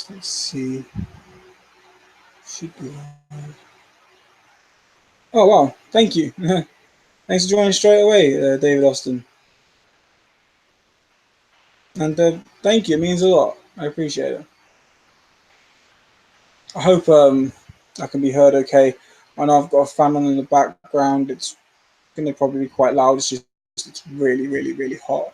Let's see. Should be live. Oh wow! Thank you. Thanks for joining straight away, David Austin. And thank you. It means a lot. I appreciate it. I hope I can be heard okay. I know I've got a fan on in the background. It's going to probably be quite loud. It's just it's really, really, really hot.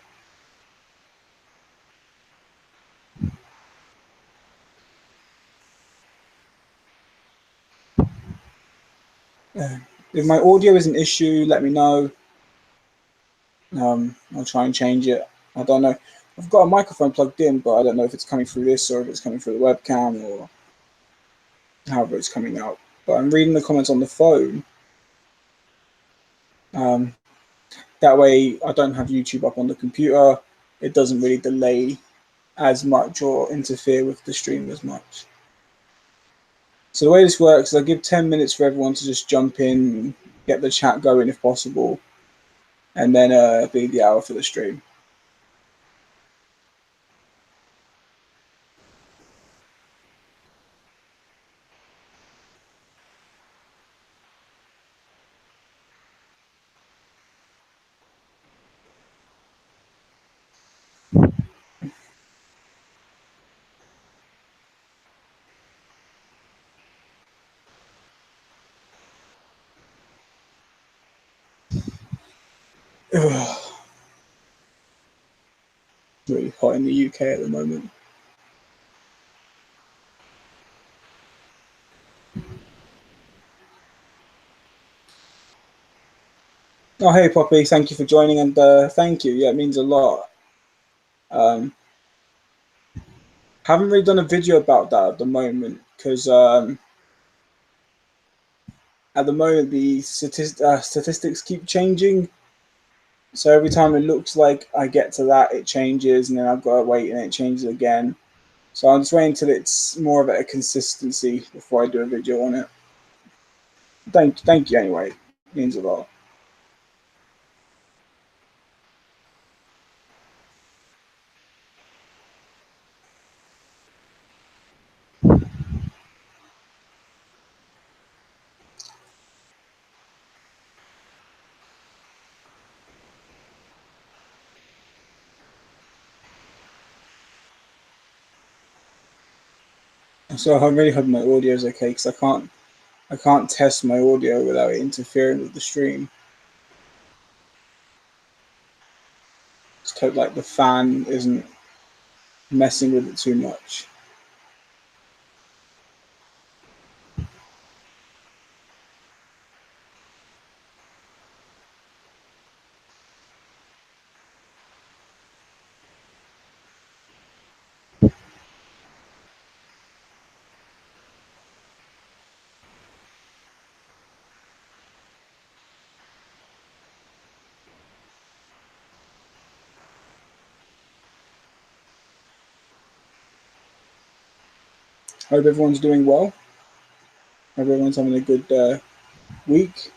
If my audio is an issue, let me know. I'll try and change it. I don't know. I've got a microphone plugged in, but I don't know if it's coming through this or if it's coming through the webcam or however it's coming out. But I'm reading the comments on the phone. That way I don't have YouTube up on the computer. It doesn't really delay as much or interfere with the stream as much. So the way this works is I give 10 minutes for everyone to just jump in, get the chat going if possible, and then be the hour for the stream. It's really hot in the UK at the moment. Oh, hey, Poppy. Thank you for joining, and thank you. Yeah, it means a lot. Haven't really done a video about that at the moment because at the moment the statistics keep changing. So every time it looks like I get to that, it changes, and then I've got to wait, and it changes again. So I'm just waiting until it's more of a consistency before I do a video on it. Thank you anyway. It means a lot. So I really hope my audio is okay because I can't test my audio without it interfering with the stream. Just hope like the fan isn't messing with it too much. Hope everyone's doing well. Hope everyone's having a good week.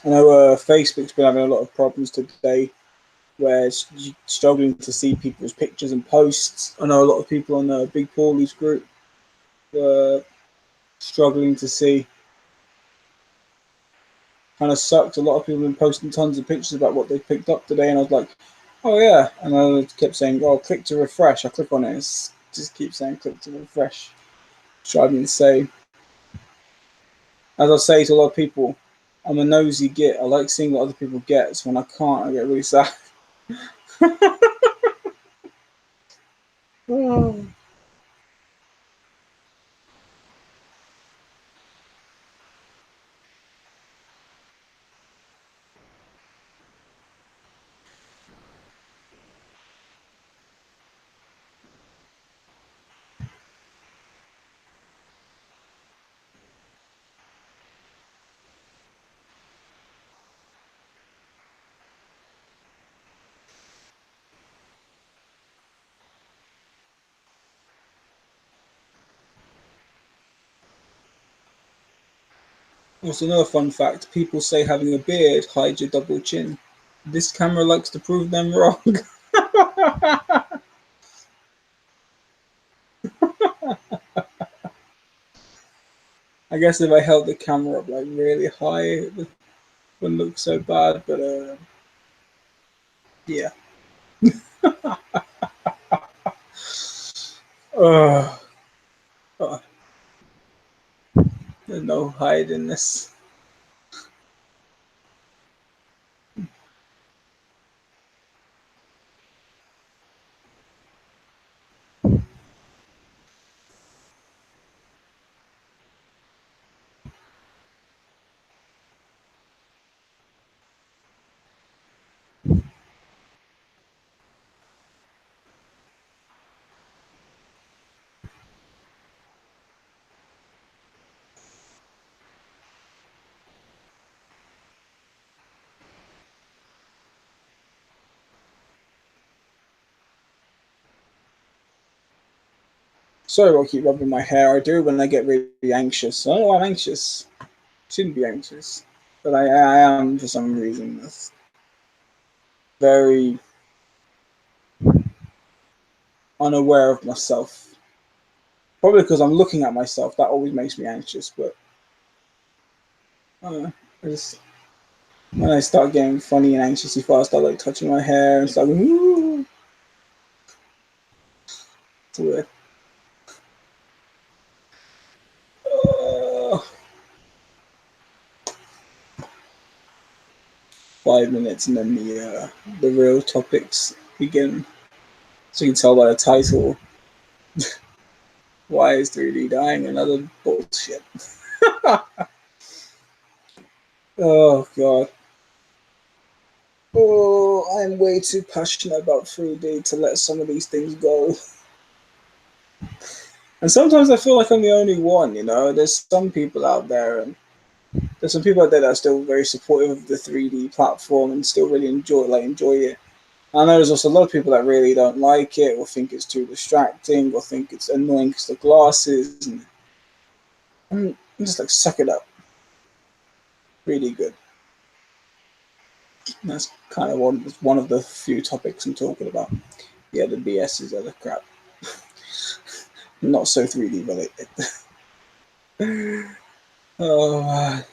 I know Facebook's been having a lot of problems today where it's struggling to see people's pictures and posts. I know a lot of people on the Big Paulies group were struggling to see. Kind of sucked. A lot of people have been posting tons of pictures about what they picked up today, and I was like, oh yeah. And I kept saying, oh, click to refresh. I click on it, it's just keep saying click to refresh. It's driving me insane. As I say to a lot of people, I'm a nosy git. I like seeing what other people get, so when I can't, I get really sad. Oh. Also, another fun fact: people say having a beard hides your double chin. This camera likes to prove them wrong. I guess if I held the camera up like really high, it wouldn't look so bad. But yeah. Uh, uh, there's no hiding this. Sorry, I keep rubbing my hair. I do when I get really anxious. I don't know why I'm anxious. Shouldn't be anxious, but I am for some reason. That's very unaware of myself. Probably because I'm looking at myself. That always makes me anxious. But I don't know. I just when I start getting funny and anxious, if I start like touching my hair and stuff, ooh, it's weird. Uh, 5 minutes and then the real topics begin. So you can tell by the title, why is 3D dying? Another bullshit. Oh god. Oh, I'm way too passionate about 3D to let some of these things go. And sometimes I feel like I'm the only one, you know. There's some people out there, and there's some people out there that are still very supportive of the 3D platform and still really enjoy it. I know there's also a lot of people that really don't like it, or think it's too distracting, or think it's annoying because the glasses. And I'm just like, suck it up. Really good. And that's kind of one of the few topics I'm talking about. Yeah, the BS is other crap. Not so 3D related. Oh,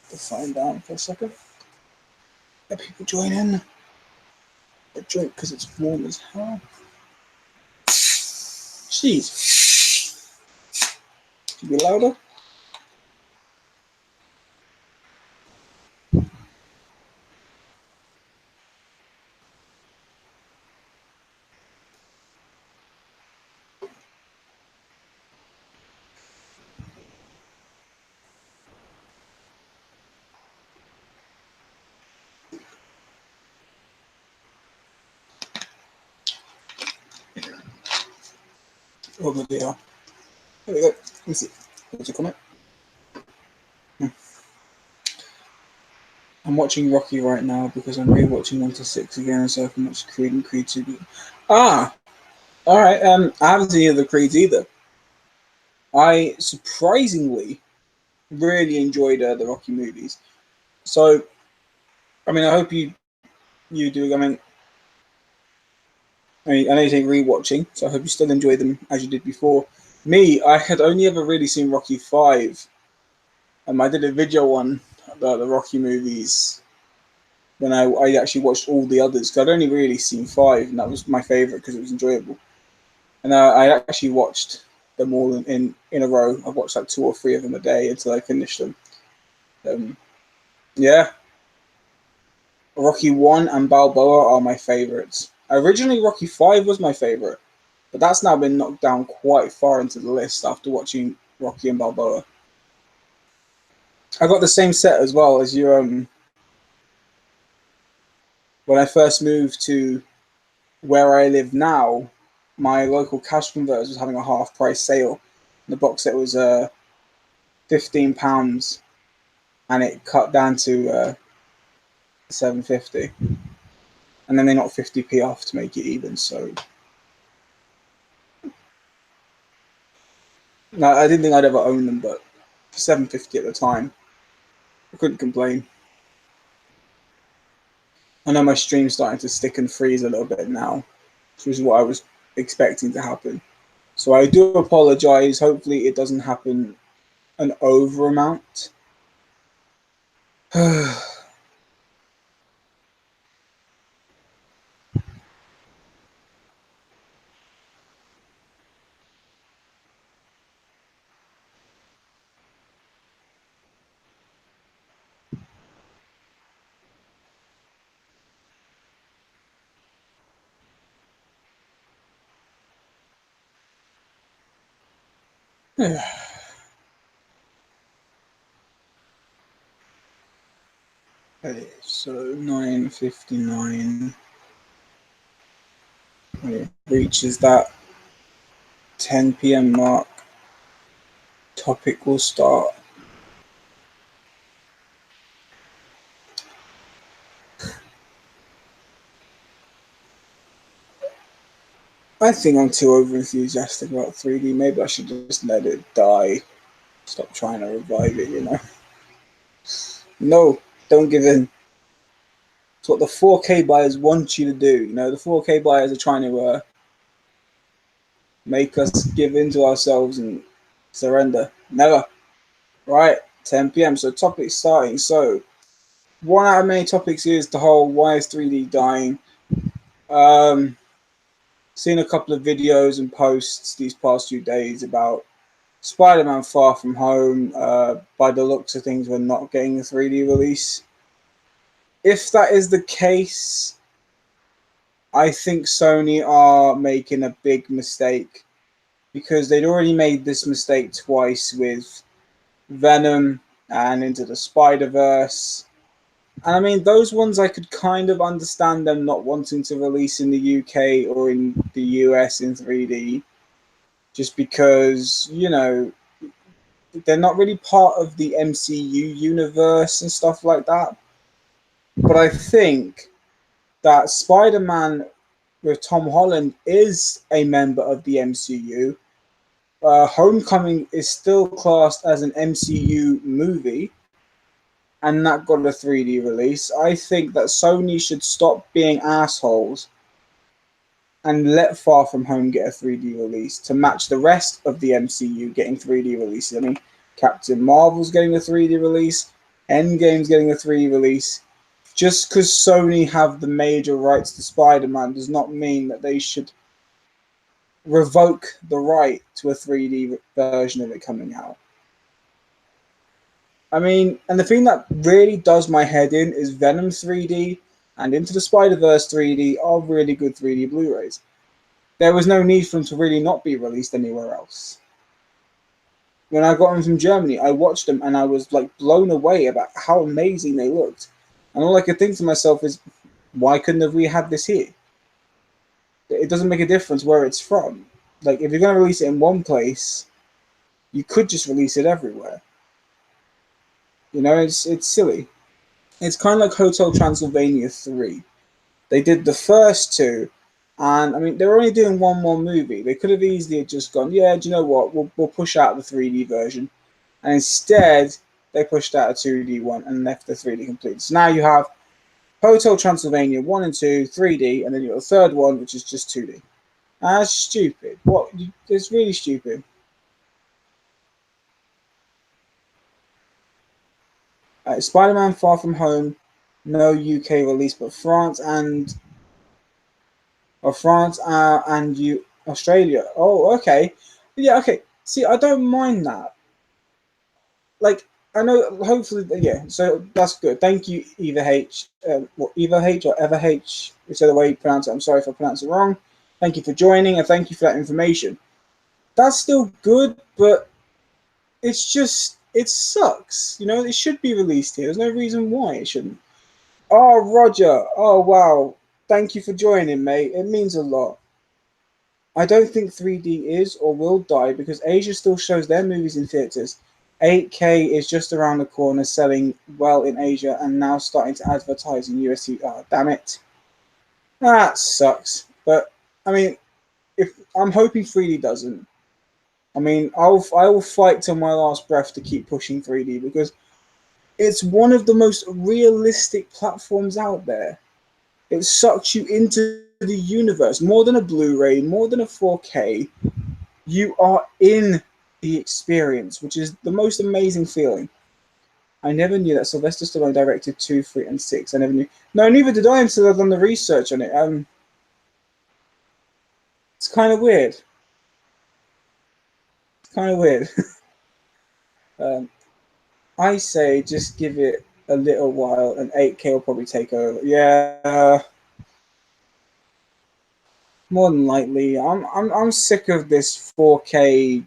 to find down for a second. Let people join in. A drink because it's warm as hell. Jeez. Can you be louder? Oh, there they are. There we go. Let me see. What's your comment? I'm watching Rocky right now because I'm rewatching 1 to 6 again so I can watch Creed and Creed 2. Ah! Alright, I haven't seen any of the Creeds either. I surprisingly really enjoyed the Rocky movies. So, I mean, I hope you do. I know you say rewatching, so I hope you still enjoy them as you did before. Me, I had only ever really seen Rocky 5. I did a video one about the Rocky movies when I actually watched all the others, because I'd only really seen 5, and that was my favourite because it was enjoyable. And I actually watched them all in a row. I watched like 2 or 3 of them a day until I finished them. Um, yeah, Rocky 1 and Balboa are my favourites. Originally, Rocky 5 was my favourite, but that's now been knocked down quite far into the list after watching Rocky and Balboa. I got the same set as well as you. When I first moved to where I live now, my local cash converters was having a half price sale. The box set was £15, and it cut down to £7.50, and then they knocked 50p off to make it even. So no, I didn't think I'd ever own them, but for £7.50 at the time, I couldn't complain. I know my stream's starting to stick and freeze a little bit now, which is what I was expecting to happen. So I do apologize. Hopefully it doesn't happen an over amount. Okay, so 9:59. When it reaches that 10 p.m. mark, topic will start. I think I'm too over enthusiastic about 3D. Maybe I should just let it die. Stop trying to revive it, you know. No, don't give in. It's what the 4K buyers want you to do. You know, the 4K buyers are trying to make us give in to ourselves and surrender. Never. Right, 10 p.m. So topic starting. So one out of many topics is the whole why is 3D dying. Seen a couple of videos and posts these past few days about Spider-Man Far From Home. By the looks of things, we're not getting a 3D release. If that is the case, I think Sony are making a big mistake because they'd already made this mistake twice with Venom and Into the Spider-Verse. And I mean, those ones I could kind of understand them not wanting to release in the UK or in the US in 3D, just because, you know, they're not really part of the MCU universe and stuff like that. But I think that Spider-Man with Tom Holland is a member of the MCU. Homecoming is still classed as an MCU movie, and that got a 3D release. I think that Sony should stop being assholes and let Far From Home get a 3D release to match the rest of the MCU getting 3D releases. I mean, Captain Marvel's getting a 3D release, Endgame's getting a 3D release. Just because Sony have the major rights to Spider-Man does not mean that they should revoke the right to a 3D version of it coming out. I mean, and the thing that really does my head in is Venom 3D and Into the Spider-Verse 3D are really good 3D Blu-rays. There was no need for them to really not be released anywhere else. When I got them from Germany, I watched them and I was like blown away about how amazing they looked. And all I could think to myself is, why couldn't have we had this here? It doesn't make a difference where it's from. Like, if you're going to release it in one place, you could just release it everywhere. You know, it's silly. It's kind of like Hotel Transylvania 3. They did the first two, and I mean, they're only doing one more movie. They could have easily just gone, yeah, do you know what? We'll push out the 3D version. And instead, they pushed out a 2D one and left the 3D complete. So now you have Hotel Transylvania 1 and 2, 3D, and then you got the third one, which is just 2D. That's stupid. What? It's really stupid. Spider-Man Far From Home, no UK release, but France and Australia. Oh, okay. Yeah, okay. See, I don't mind that. Like, I know, hopefully, yeah. So that's good. Thank you, Eva H. Eva H or Eva H, whichever way you pronounce it. I'm sorry if I pronounce it wrong. Thank you for joining and thank you for that information. That's still good, but it's just it sucks. You know, it should be released here. There's no reason why it shouldn't. Oh, Roger. Oh, wow. Thank you for joining, mate. It means a lot. I don't think 3D is or will die because Asia still shows their movies in theaters. 8K is just around the corner, selling well in Asia and now starting to advertise in USC. Oh, damn it. That sucks. But, I mean, if I'm hoping 3D doesn't. I mean, I will fight till my last breath to keep pushing 3D because It's one of the most realistic platforms out there. It sucks you into the universe more than a Blu-ray, more than a 4K. You are in the experience, which is the most amazing feeling. I never knew that Sylvester Stallone directed 2, 3, and 6. I never knew. No, neither did I until I've done the research on it. It's kind of weird. It's kind of weird. um, I say just give it a little while, and 8K will probably take over. Yeah, more than likely. I'm sick of this 4K,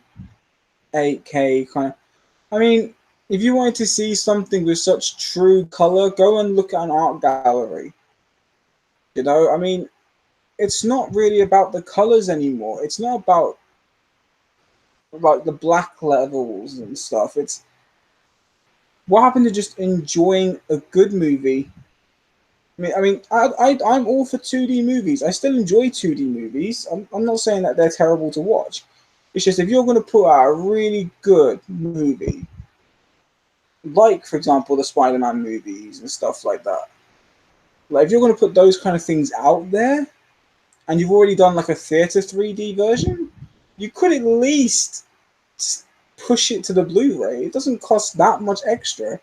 8K kind of. I mean, if you wanted to see something with such true color, go and look at an art gallery. You know, I mean, it's not really about the colors anymore. It's not about like the black levels and stuff. It's what happened to just enjoying a good movie. I'm all for 2D movies. I still enjoy 2D movies. I'm not saying that they're terrible to watch. It's just if you're going to put out a really good movie, like for example the Spider-Man movies and stuff like that, like if you're going to put those kind of things out there, and you've already done like a theater 3D version, you could at least push it to the Blu-ray. It doesn't cost that much extra.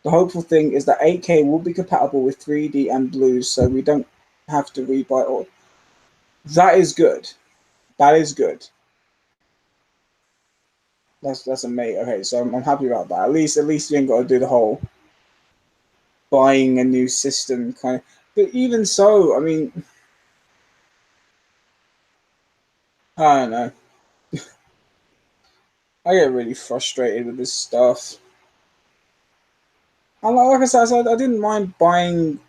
The hopeful thing is that 8K will be compatible with 3D and blues, so we don't have to rebuy all. That is good. That is good. That's amazing. Okay, so I'm happy about that. At least you ain't got to do the whole buying a new system kind of. But even so, I mean, I don't know. I get really frustrated with this stuff. And like I said, I didn't mind buying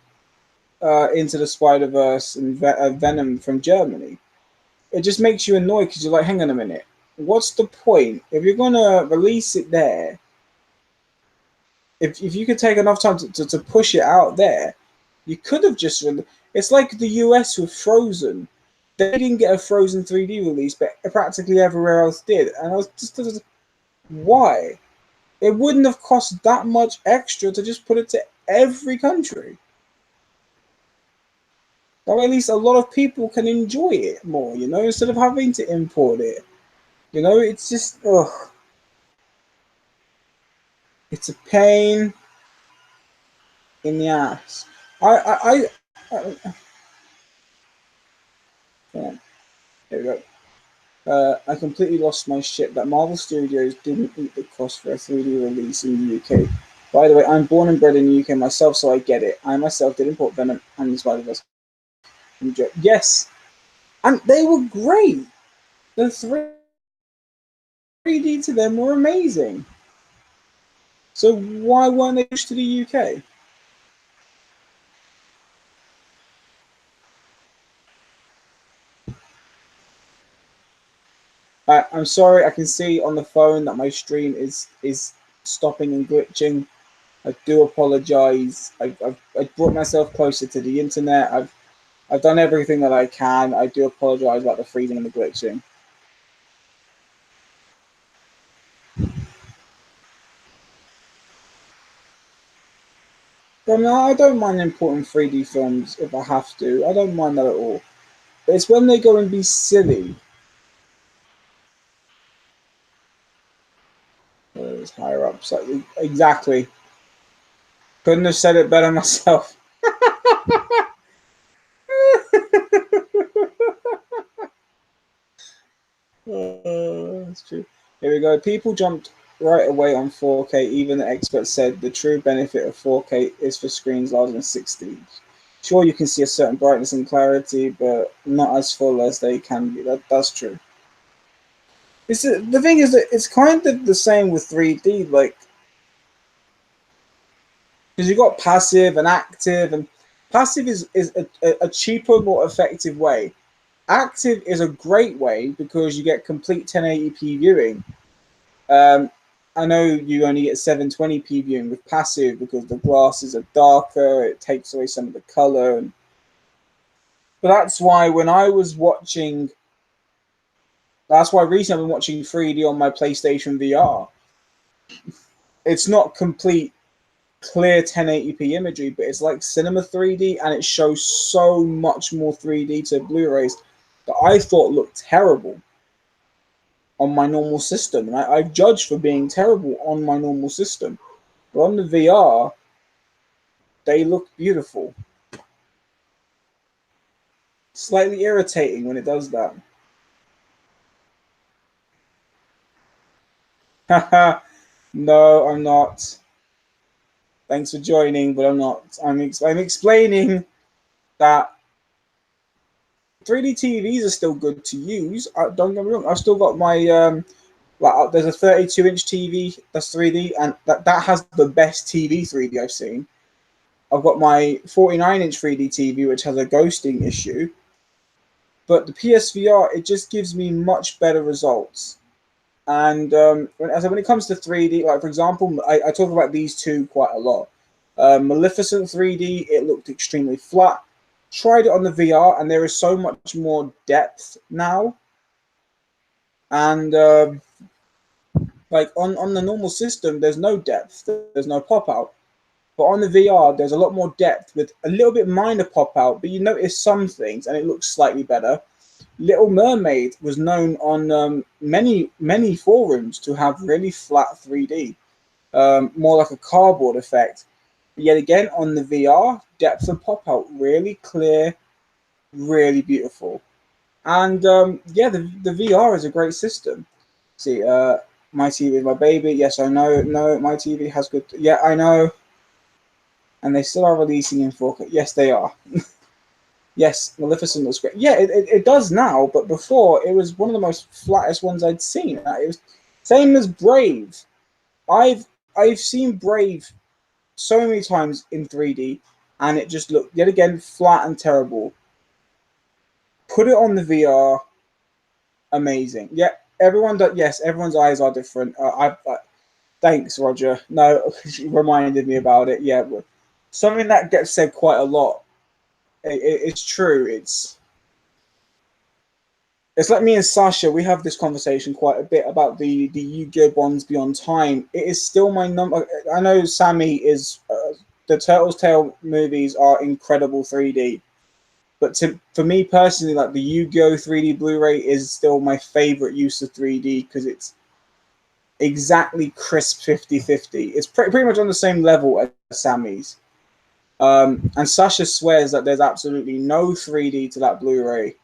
Into the Spider Verse and Venom from Germany. It just makes you annoyed because you're like, hang on a minute, what's the point if you're gonna release it there? If you could take enough time to push it out there, you could have just. It's like the US with Frozen. They didn't get a Frozen 3D release, but practically everywhere else did. And I was just why? It wouldn't have cost that much extra to just put it to every country. Or at least a lot of people can enjoy it more, instead of having to import it. It's just, ugh. It's a pain in the ass. I yeah, there we go. I completely lost my shit that Marvel Studios didn't eat the cost for a 3D release in the UK. By the way, I'm born and bred in the UK myself, so I get it. I myself did import Venom and the Spider-Verse. Yes, and they were great. The 3D to them were amazing. So why weren't they pushed to the UK? I'm sorry, I can see on the phone that my stream is stopping and glitching. I do apologize. I've brought myself closer to the internet. I've done everything that I can. I do apologize about the freezing and the glitching. But no, I don't mind importing 3D films if I have to. I don't mind that at all. But it's when they go and be silly. It's higher up. So, exactly. Couldn't have said it better myself. That's true. Here we go. People jumped right away on 4K. Even the experts said the true benefit of 4K is for screens larger than 16. Sure, you can see a certain brightness and clarity, but not as full as they can be. That's true. The thing is that it's kind of the same with 3D, like because you got passive and active, and passive is a cheaper, more effective way. Active is a great way because you get complete 1080p viewing. Um, I know you only get 720p viewing with passive because the glasses are darker. It takes away some of the color, but that's why when I was watching, that's why recently I've been watching 3D on my PlayStation VR. It's not complete clear 1080p imagery, but it's like cinema 3D, and it shows so much more 3D to Blu-rays that I thought looked terrible on my normal system, and I've judged for being terrible on my normal system. But on the VR, they look beautiful. Slightly irritating when it does that. Haha, no, I'm not. Thanks for joining, but I'm not. I'm explaining that 3D TVs are still good to use. Don't get me wrong. I've still got my there's a 32-inch TV that's 3D, and that has the best TV 3D I've seen. I've got my 49-inch 3D TV, which has a ghosting issue, but the PSVR, it just gives me much better results. And when it comes to 3D, like for example, I talk about these two quite a lot. Maleficent 3D, it looked extremely flat. Tried it on the VR, and there is so much more depth now. And like on the normal system, there's no depth, there's no pop out. But on the VR, there's a lot more depth with a little bit minor pop out, but you notice some things, and it looks slightly better. Little Mermaid was known on many forums to have really flat 3D, more like a cardboard effect. But yet again, on the VR, depth and pop out really clear, really beautiful. And yeah, the VR is a great system. See, my TV, my baby. Yes, I know. No, my TV has good. Yeah, I know. And they still are releasing in 4K. Yes, they are. Yes, Maleficent looks great. Yeah, it does now, but before it was one of the most flattest ones I'd seen. It was same as Brave. I've I've seen Brave so many times in 3D, and it just looked yet again flat and terrible. Put it on the VR, amazing. Yeah, everyone does. Yes, everyone's eyes are different. Thanks, Roger. No, she reminded me about it. Yeah, something that gets said quite a lot. It's true. It's like me and Sasha. We have this conversation quite a bit about the Yu-Gi-Oh! Bonds Beyond Time. It is still my number. I know Sammy is. The Turtles Tale movies are incredible 3D, but for me personally, like the Yu-Gi-Oh! 3D Blu-ray is still my favorite use of 3D because it's exactly crisp 50/50. It's pretty much on the same level as Sammy's. And Sasha swears that there's absolutely no 3D to that Blu-ray.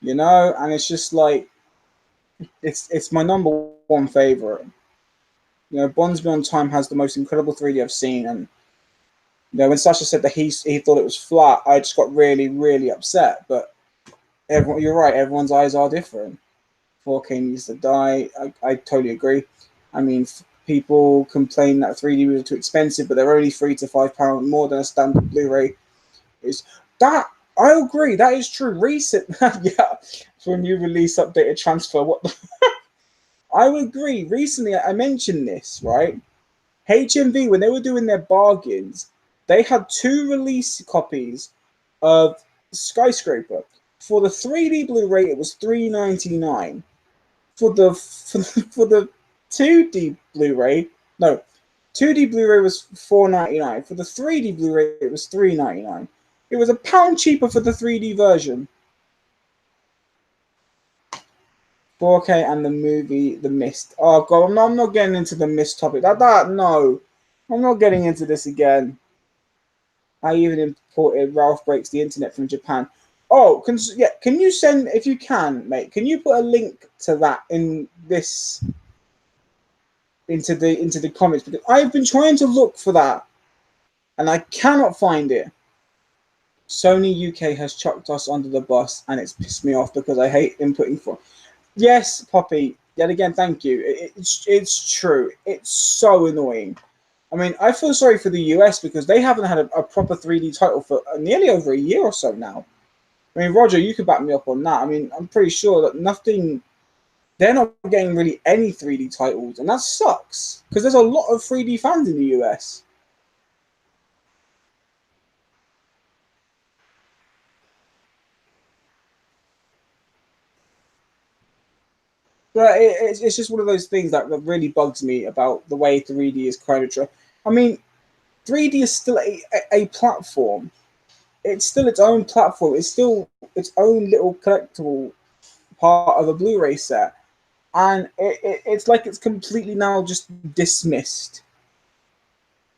And it's just like it's my number one favorite. Bonds Beyond Time has the most incredible 3D I've seen, and when Sasha said that he thought it was flat, I just got really really upset. But you're right, everyone's eyes are different. 4K needs to die. I totally agree. I mean, people complain that 3D was too expensive, but they're only £3 to £5 more than a standard Blu-ray. Is that I agree. That is true. Recent, yeah, for a new release, updated transfer. What? I would agree. Recently, I mentioned this right. HMV, when they were doing their bargains, they had two release copies of Skyscraper. For the 3D Blu-ray, it was $3.99. For the 2D Blu-ray, no, 2D Blu-ray was $4.99. For the 3D Blu-ray, it was $3.99. It was £1 cheaper for the 3D version. 4K and the movie The Mist. Oh god, I'm not getting into the Mist topic. No, I'm not getting into this again. I even imported Ralph Breaks the Internet from Japan. Oh, can you send, if you can, mate? Can you put a link to that into the comments, because I've been trying to look for that and I cannot find it. Sony UK has chucked us under the bus, and it's pissed me off because I hate inputting for. Yes, Poppy. Yet again, thank you. It's true. It's so annoying. I mean, I feel sorry for the US because they haven't had a proper 3D title for nearly over a year or so now. I mean, Roger, you could back me up on that. I mean, I'm pretty sure that they're not getting really any 3D titles, and that sucks because there's a lot of 3D fans in the US. But it's just one of those things that really bugs me about the way 3D is kind of. I mean, 3D is still a platform. It's still its own platform. It's still its own little collectible part of a Blu-ray set, and it's like it's completely now just dismissed.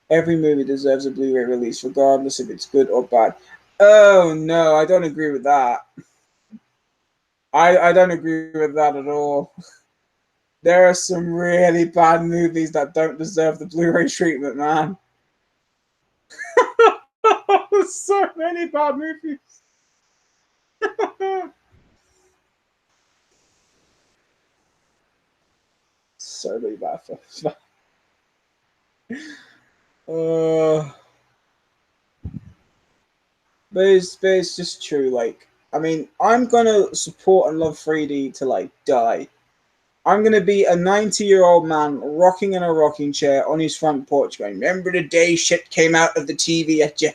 Every movie deserves a Blu-ray release, regardless if it's good or bad. Oh no, I don't agree with that. I don't agree with that at all. There are some really bad movies that don't deserve the Blu-ray treatment, man. So many bad movies. So many bad films. Uh, but it's just true. Like, I mean, I'm gonna support and love 3D to like die. I'm gonna be a 90-year-old man rocking in a rocking chair on his front porch, going, "Remember the day shit came out of the TV at you?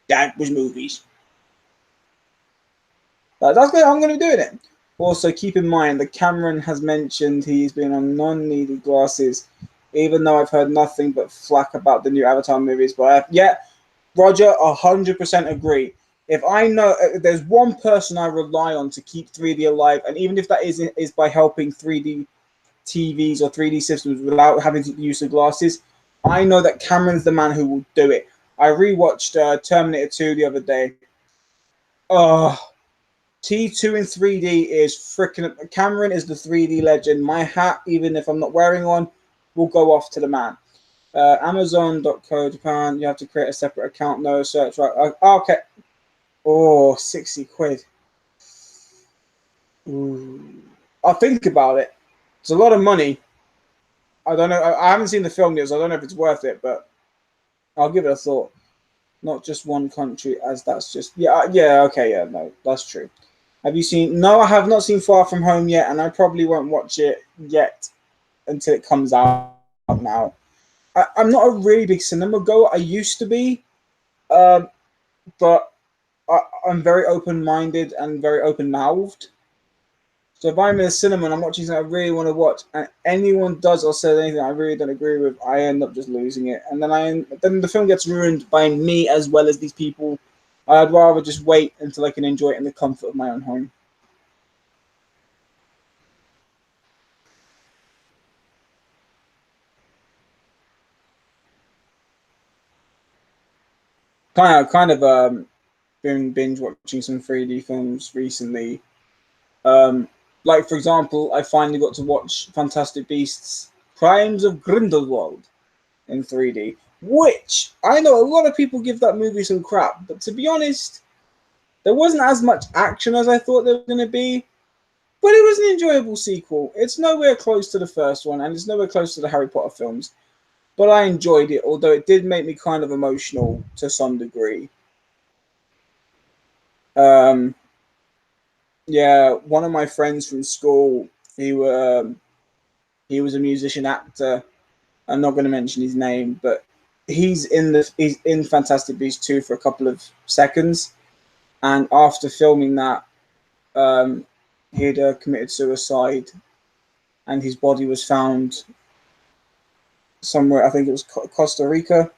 That was movies." That's what I'm gonna be doing it. Also, keep in mind that Cameron has mentioned he's been on non-needed glasses, even though I've heard nothing but flack about the new Avatar movies. But yeah, Roger, 100% agree. If I know if there's one person I rely on to keep 3D alive, and even if that is by helping 3D TVs or 3D systems without having to use the glasses, I know that Cameron's the man who will do it. I rewatched Terminator 2 the other day. Oh, T2 in 3D is freaking. Cameron is the 3D legend. My hat, even if I'm not wearing one, will go off to the man. Amazon.co Japan, you have to create a separate account, no search, right? Okay. Oh, 60 quid. Ooh. I'll think about it. It's a lot of money. I don't know. I haven't seen the film yet, so I don't know if it's worth it, but I'll give it a thought. Not just one country, as that's just. Yeah, okay, yeah, no, that's true. Have you seen? No, I have not seen Far From Home yet, and I probably won't watch it yet until it comes out now. I'm not a really big cinema goer. I used to be, um, but I'm very open minded and very open mouthed. So if I'm in a cinema and I'm watching something I really want to watch, and anyone does or says anything I really don't agree with, I end up just losing it, and then the film gets ruined by me as well as these people. I'd rather just wait until I can enjoy it in the comfort of my own home. Kind of been binge watching some 3D films recently. Um, like for example, I finally got to watch Fantastic Beasts: Crimes of Grindelwald in 3D, which I know a lot of people give that movie some crap, but to be honest, there wasn't as much action as I thought there was going to be. But it was an enjoyable sequel. It's nowhere close to the first one, and it's nowhere close to the Harry Potter films. But I enjoyed it, although it did make me kind of emotional to some degree. Um, yeah, one of my friends from school, he um, he was a musician actor. I'm not going to mention his name, but he's in Fantastic Beasts 2 for a couple of seconds, and after filming that, um, he'd committed suicide, and his body was found somewhere. I think it was Costa Rica,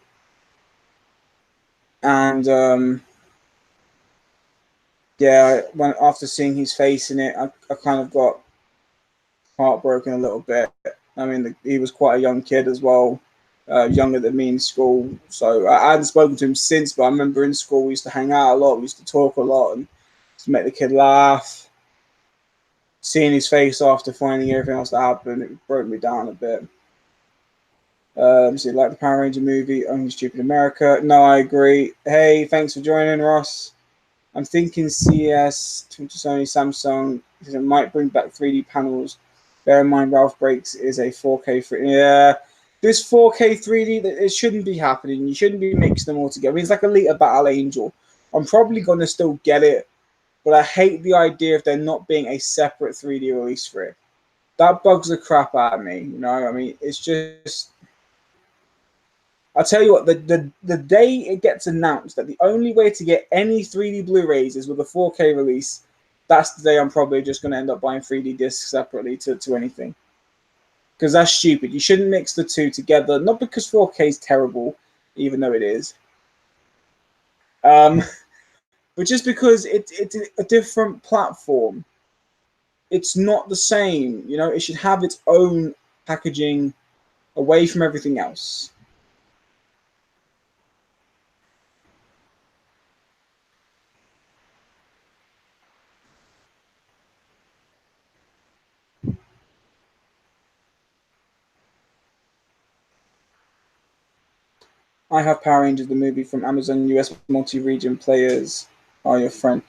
and yeah, when after seeing his face in it, I kind of got heartbroken a little bit. I mean, he was quite a young kid as well, younger than me in school. So I hadn't spoken to him since, but I remember in school we used to hang out a lot. We used to talk a lot and to make the kid laugh. Seeing his face after finding everything else that happened, it broke me down a bit. So like the Power Ranger movie, Only Stupid America. No, I agree. Hey, thanks for joining, Ross. I'm thinking CES, Sony, Samsung, because it might bring back 3D panels. Bear in mind, Ralph Breaks is a 4K 3D. Yeah, this 4K 3D, it shouldn't be happening. You shouldn't be mixing them all together. It's like Elite Battle Angel. I'm probably going to still get it, but I hate the idea of there not being a separate 3D release for it. That bugs the crap out of me. You know, I mean, it's just. I'll tell you what, the day it gets announced that the only way to get any 3D Blu rays is with a 4K release, that's the day I'm probably just going to end up buying 3D discs separately to anything. Because that's stupid. You shouldn't mix the two together. Not because 4K is terrible, even though it is. But just because it's a different platform. It's not the same. You know, it should have its own packaging away from everything else. I have Power Rangers, the movie from Amazon. US multi-region players are your friend.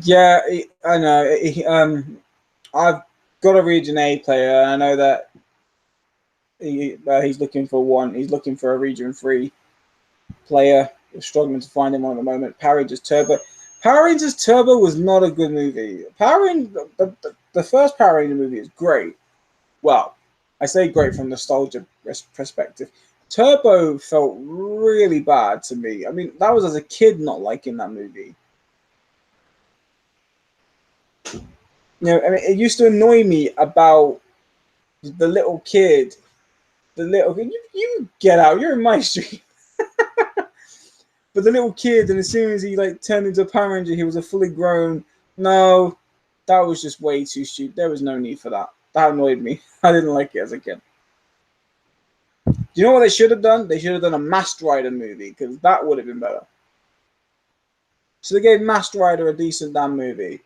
Yeah, I know. I've got a Region A player. I know that he's looking for one. He's looking for a Region 3 player. We're struggling to find him one at the moment. Power Rangers Turbo. Power Rangers Turbo was not a good movie. The first Power Ranger movie is great. Well, I say great from nostalgia perspective. Turbo felt really bad to me. I mean, that was as a kid not liking that movie. You know, I mean, it used to annoy me about the little kid. The little kid, you get out. You're in my street. But the little kid, and as soon as he like turned into a Power Ranger, he was a fully grown. No, that was just way too stupid. There was no need for that. That annoyed me. I didn't like it as a kid. Do you know what they should have done? They should have done a Masked Rider movie because that would have been better. So they gave Masked Rider a decent damn movie.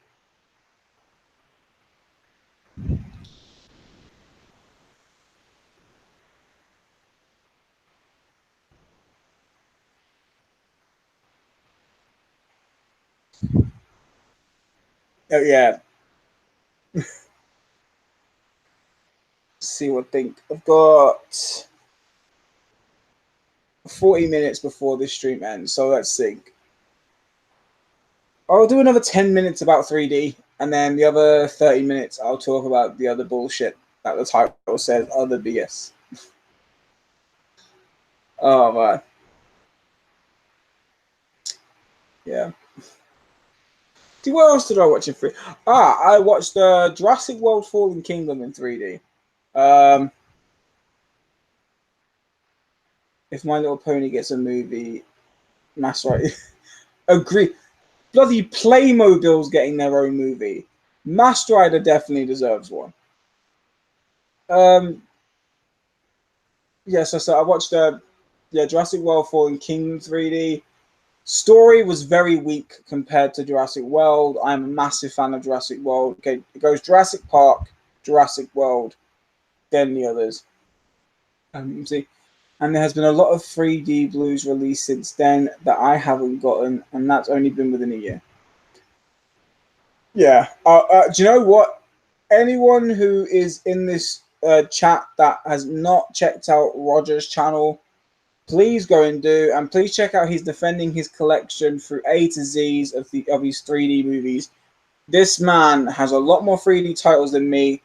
Oh yeah. Let's see what I think. I've got 40 minutes before this stream ends, so let's see. I'll do another 10 minutes about 3D, and then the other 30 minutes I'll talk about the other bullshit that the title says, other BS. Oh man. Yeah. See, what else did I watch in 3D? I watched Jurassic World Fallen Kingdom in 3D. If My Little Pony gets a movie, that's right. Agree. Bloody Playmobil's getting their own movie. Masked Rider definitely deserves one. Um, yeah, so I watched Jurassic World Fallen Kingdom 3D. Story was very weak compared to Jurassic World. I'm a massive fan of Jurassic World. Okay, it goes Jurassic Park, Jurassic World, then the others. See, and there has been a lot of 3D blues released since then that I haven't gotten, and that's only been within a year. Yeah. Do you know what? Anyone who is in this chat that has not checked out Roger's channel, please go and do, and please check out he's defending his collection through A to Z's of his 3D movies. This man has a lot more 3D titles than me,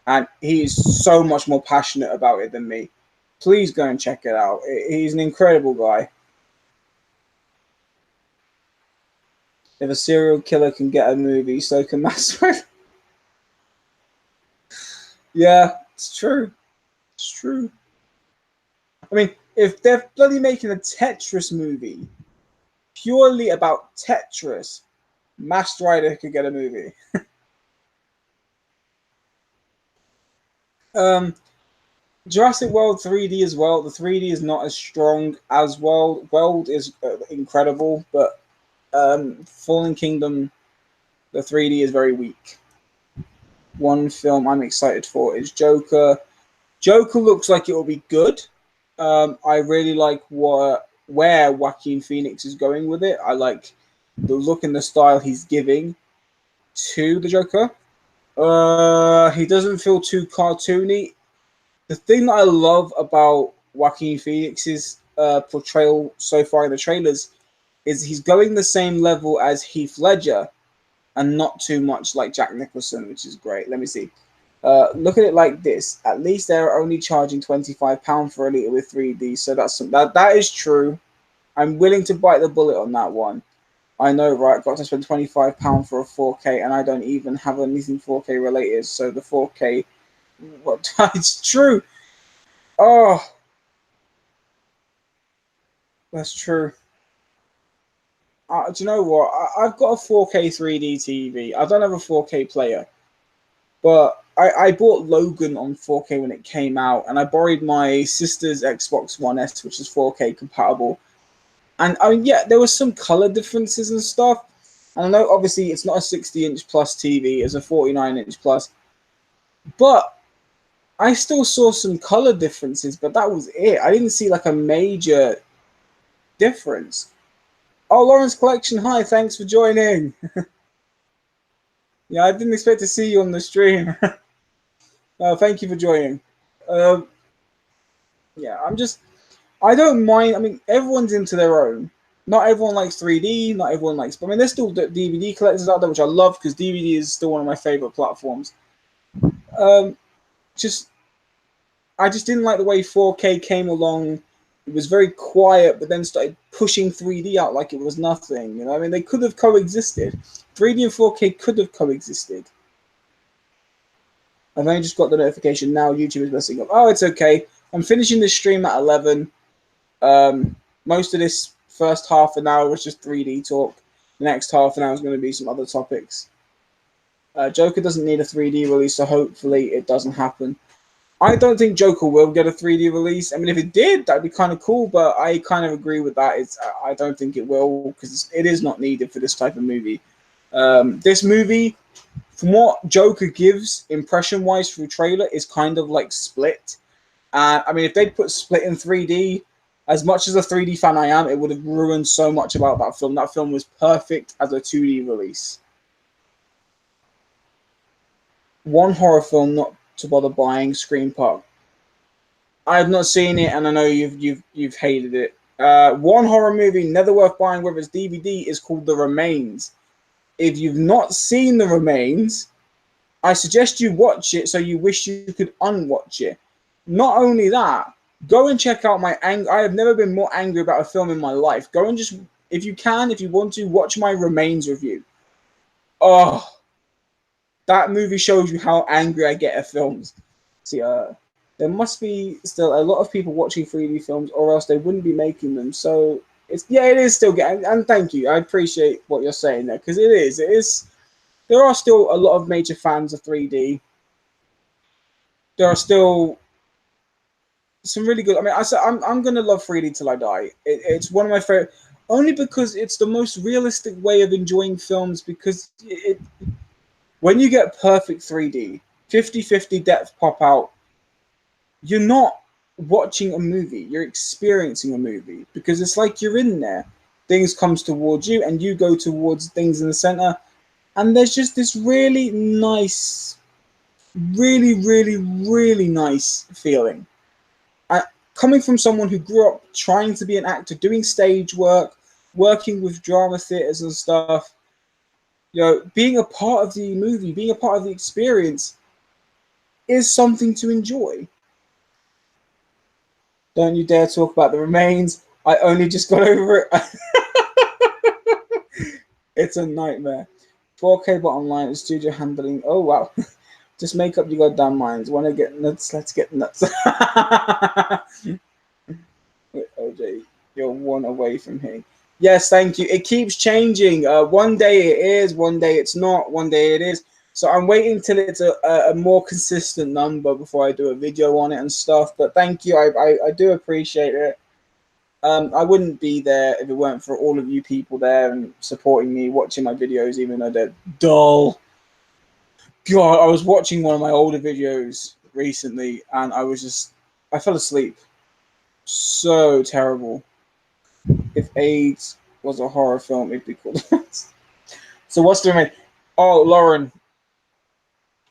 and he is so much more passionate about it than me. Please go and check it out. He's an incredible guy. If a serial killer can get a movie, so can Mass. Yeah, it's true. It's true. I mean, if they're bloody making a Tetris movie purely about Tetris, Masked Rider could get a movie. Jurassic World 3D as well. The 3D is not as strong as World. World is incredible, but Fallen Kingdom, the 3D is very weak. One film I'm excited for is Joker. Joker looks like it will be good. I really like where Joaquin Phoenix is going with it. I like the look and the style he's giving to the Joker. He doesn't feel too cartoony. The thing that I love about Joaquin Phoenix's portrayal so far in the trailers is he's going the same level as Heath Ledger and not too much like Jack Nicholson, which is great. Let me see. Look at it like this. At least they're only charging £25 for a litre with 3D, so that is true. I'm willing to bite the bullet on that one. I know, right? Got to spend £25 for a 4K, and I don't even have anything 4K related. So the 4K, what? It's true. Oh, that's true. Do you know what? I've got a 4K 3D TV. I don't have a 4K player, but I bought Logan on 4K when it came out, and I borrowed my sister's Xbox One S, which is 4K compatible. And I mean, yeah, there was some color differences and stuff. And I know obviously it's not a 60-inch plus TV, it's a 49-inch plus, but I still saw some color differences, but that was it. I didn't see like a major difference. Oh, Lawrence Collection, hi, thanks for joining. Yeah, I didn't expect to see you on the stream. Thank you for joining. Um, yeah, I don't mind. I mean, everyone's into their own. Not everyone likes 3D. Not everyone likes. But I mean, there's still DVD collectors out there, which I love because DVD is still one of my favorite platforms. Um, just I just didn't like the way 4K came along. It was very quiet, but then started pushing 3D out like it was nothing. You know, I mean, they could have coexisted. 3D and 4K could have coexisted. I've only just got the notification now. YouTube is messing up. Oh, it's okay. I'm finishing this stream at 11. Most of this first half an hour was just 3D talk. The next half an hour is going to be some other topics. Joker doesn't need a 3D release, so hopefully it doesn't happen. I don't think Joker will get a 3D release. I mean, if it did, that'd be kind of cool, but I kind of agree with that. I don't think it will because it is not needed for this type of movie. This movie, from what Joker gives impression-wise through trailer, is kind of like Split. And I mean, if they'd put Split in 3D, as much as a 3D fan I am, it would have ruined so much about that film. That film was perfect as a 2D release. One horror film not to bother buying, Scream Park. I have not seen it, and I know you've hated it. One horror movie never worth buying, whether it's DVD, is called The Remains. If you've not seen The Remains, I suggest you watch it so you wish you could unwatch it. Not only that, go and check out my anger. I have never been more angry about a film in my life. Go and just, if you can, if you want to, watch my Remains review. Oh, that movie shows you how angry I get at films. See, there must be still a lot of people watching 3D films, or else they wouldn't be making them. So it is still getting. And thank you, I appreciate what you're saying there because it is. There are still a lot of major fans of 3D. There are still some really good. I mean, I'm gonna love 3D till I die. It's one of my favorite, only because it's the most realistic way of enjoying films. Because when you get perfect 3D, 50-50 depth pop out, you're not watching a movie. You're experiencing a movie because it's like you're in there. Things comes towards you, and you go towards things in the center, and there's just this really nice, really, really, really nice feeling. Coming from someone who grew up trying to be an actor, doing stage work, working with drama theaters and stuff, being a part of the movie, being a part of the experience is something to enjoy. Don't you dare talk about The Remains. I only just got over it. It's a nightmare. 4K but online, studio handling. Oh, wow. Just make up your goddamn minds. Want to get nuts? Let's get nuts. Wait, OJ, you're one away from here. Yes, thank you. It keeps changing. One day it is, one day it's not, one day it is. So I'm waiting till it's a more consistent number before I do a video on it and stuff. But thank you. I do appreciate it. I wouldn't be there if it weren't for all of you people there and supporting me, watching my videos, even though they're dull. God, I was watching one of my older videos recently, and I fell asleep. So terrible. If AIDS was a horror film, it'd be called. So what's the name? Oh, Lauren,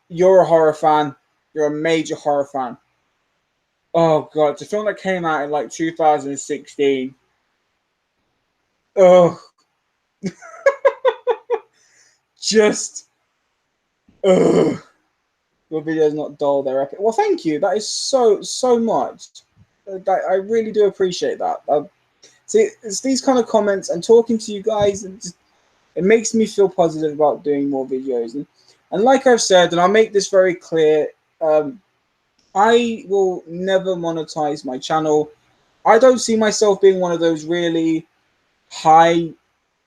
you're a horror fan. You're a major horror fan. Oh god, it's a film that came out in like 2016. Oh, just ugh. Your video's not dull, they're epic. Well, thank you. That is so much. I really do appreciate that. See, it's these kind of comments and talking to you guys, and It makes me feel positive about doing more videos. And like I've said, and I'll make this very clear, I will never monetize my channel. I don't see myself being one of those really high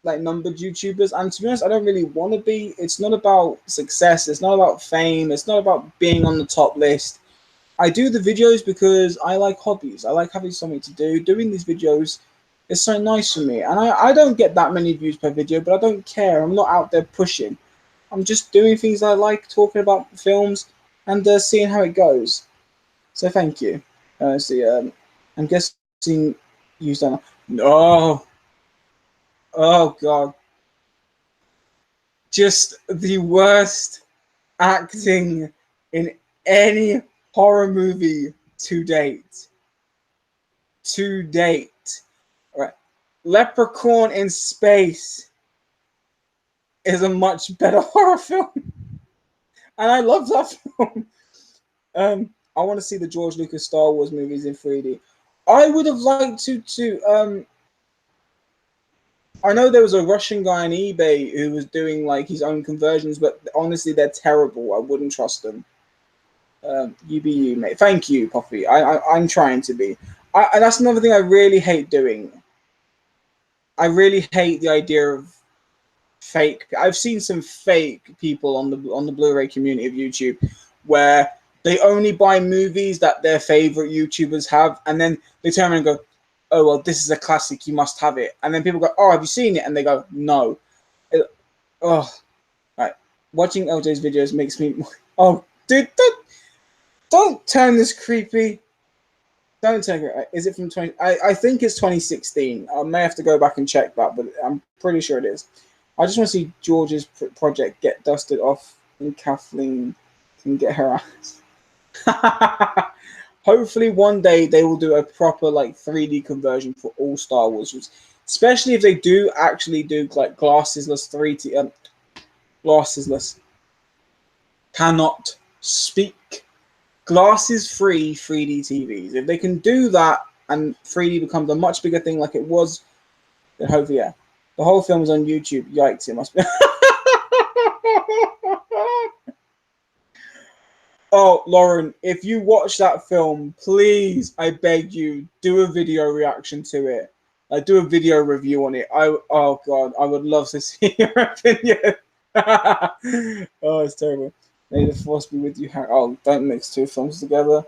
like numbered YouTubers, and to be honest, I don't really want to be. It's not about success. It's not about fame. It's not about being on the top list. I do the videos because I like hobbies. I like having something to do. Doing these videos is so nice for me, and I don't get that many views per video, but I don't care. I'm not out there pushing. I'm just doing things I like, talking about films, and seeing how it goes. So thank you. See, I'm guessing you don't. No. Oh God. Just the worst acting in any horror movie to date. To date. All right. Leprechaun in Space is a much better horror film. And I love that film. I want to see the George Lucas Star Wars movies in 3D. I would have liked to I know there was a Russian guy on eBay who was doing like his own conversions, but honestly, they're terrible. I wouldn't trust them. You be you, mate. Thank you, Puffy. I'm trying to be. And that's another thing I really hate doing. I really hate the idea of fake. I've seen some fake people on the Blu-ray community of YouTube where they only buy movies that their favorite YouTubers have, and then they turn around and go, "Oh well, this is a classic. You must have it." And then people go, "Oh, have you seen it?" And they go, "No." Oh, right. Watching LJ's videos makes me. Oh, dude, don't turn this creepy. Don't turn it. Is it from 20? I think it's 2016. I may have to go back and check that, but I'm pretty sure it is. I just want to see George's project get dusted off and Kathleen can get her ass. Hopefully one day they will do a proper like 3D conversion for all Star Wars, especially if they do actually do like glassesless 3D glassesless. Cannot speak. Glasses free 3D TVs. If they can do that and 3D becomes a much bigger thing like it was, then hopefully, yeah. The whole film is on YouTube. Yikes, it must be. Oh, Lauren, if you watch that film, please, I beg you, do a video reaction to it. Do a video review on it. Oh God, I would love to see your opinion. Oh, it's terrible. May the force be with you. Oh, don't mix two films together.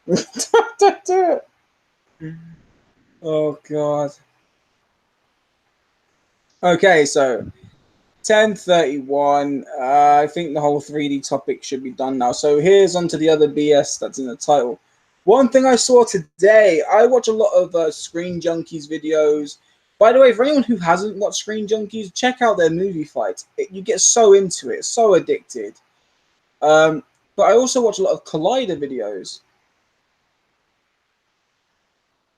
Don't do it. Oh God. Okay, so 10:31. I think the whole 3D topic should be done now. So here's onto the other BS that's in the title. One thing I saw today, I watch a lot of Screen Junkies videos. By the way, for anyone who hasn't watched Screen Junkies, check out their movie fights. You get so into it, so addicted. But I also watch a lot of Collider videos.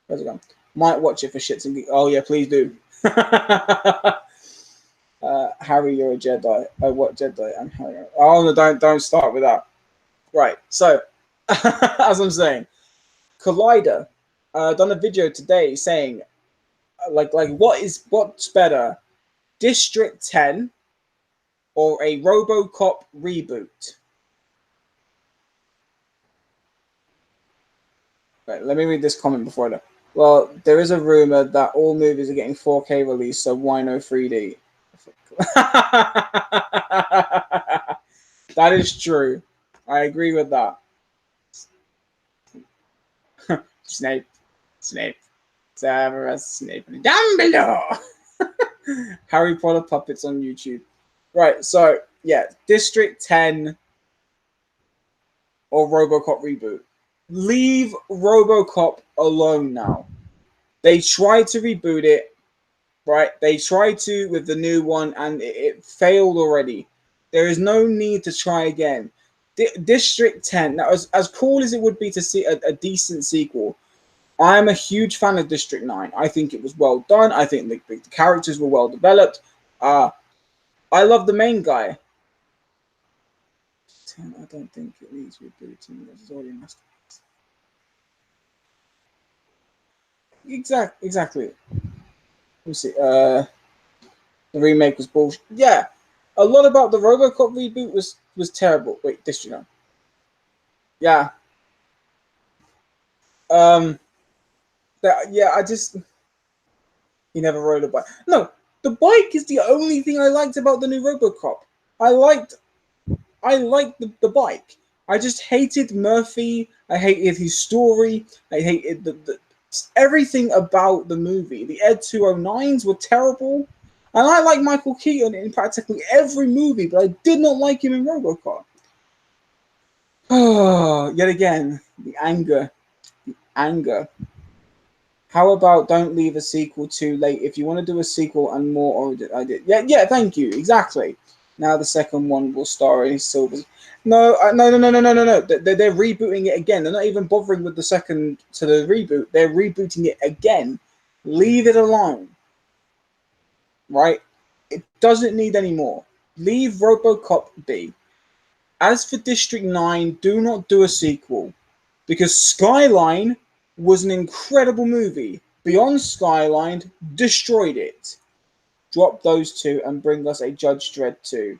Where's it gone? Might watch it for shits and giggles. Oh yeah, please do. Harry, you're a Jedi. Oh, what Jedi? I'm Harry. Oh no, don't start with that. Right. So, as I'm saying, Collider done a video today saying, like what's better, District 10 or a RoboCop reboot? Right. Let me read this comment before that. Well, there is a rumor that all movies are getting 4K release, so why no 3D? That is true. I agree with that. Snape, Snape, Severus Snape, Dumbledore. Harry Potter puppets on YouTube. Right, so yeah, District 10 or RoboCop reboot. Leave RoboCop alone now. They tried to reboot it, right? They tried to with the new one, and it failed already. There is no need to try again. District 10. Now, as cool as it would be to see a decent sequel, I'm a huge fan of District 9. I think it was well done. I think the characters were well developed. I love the main guy. 10, I don't think it needs rebooting. There's already a masterpiece. Exactly. Let me see. The remake was bullshit. Yeah, a lot about the RoboCop reboot was terrible. Wait, District 9. Yeah. Um. Yeah, I just he never rode a bike. No, the bike is the only thing I liked about the new RoboCop. I liked the bike. I just hated Murphy. I hated his story. I hated the everything about the movie. The Ed 209s were terrible. And I like Michael Keaton in practically every movie, but I did not like him in RoboCop. Oh, yet again, the anger. Anger. How about don't leave a sequel too late? If you want to do a sequel and more, I did. Yeah, thank you. Exactly. Now the second one will star in Silver. No. They're rebooting it again. They're not even bothering with the second to the reboot. They're rebooting it again. Leave it alone. Right? It doesn't need any more. Leave RoboCop be. As for District 9, do not do a sequel. Because Skyline was an incredible movie. Beyond Skyline destroyed it. Drop those two and bring us a Judge Dredd 2.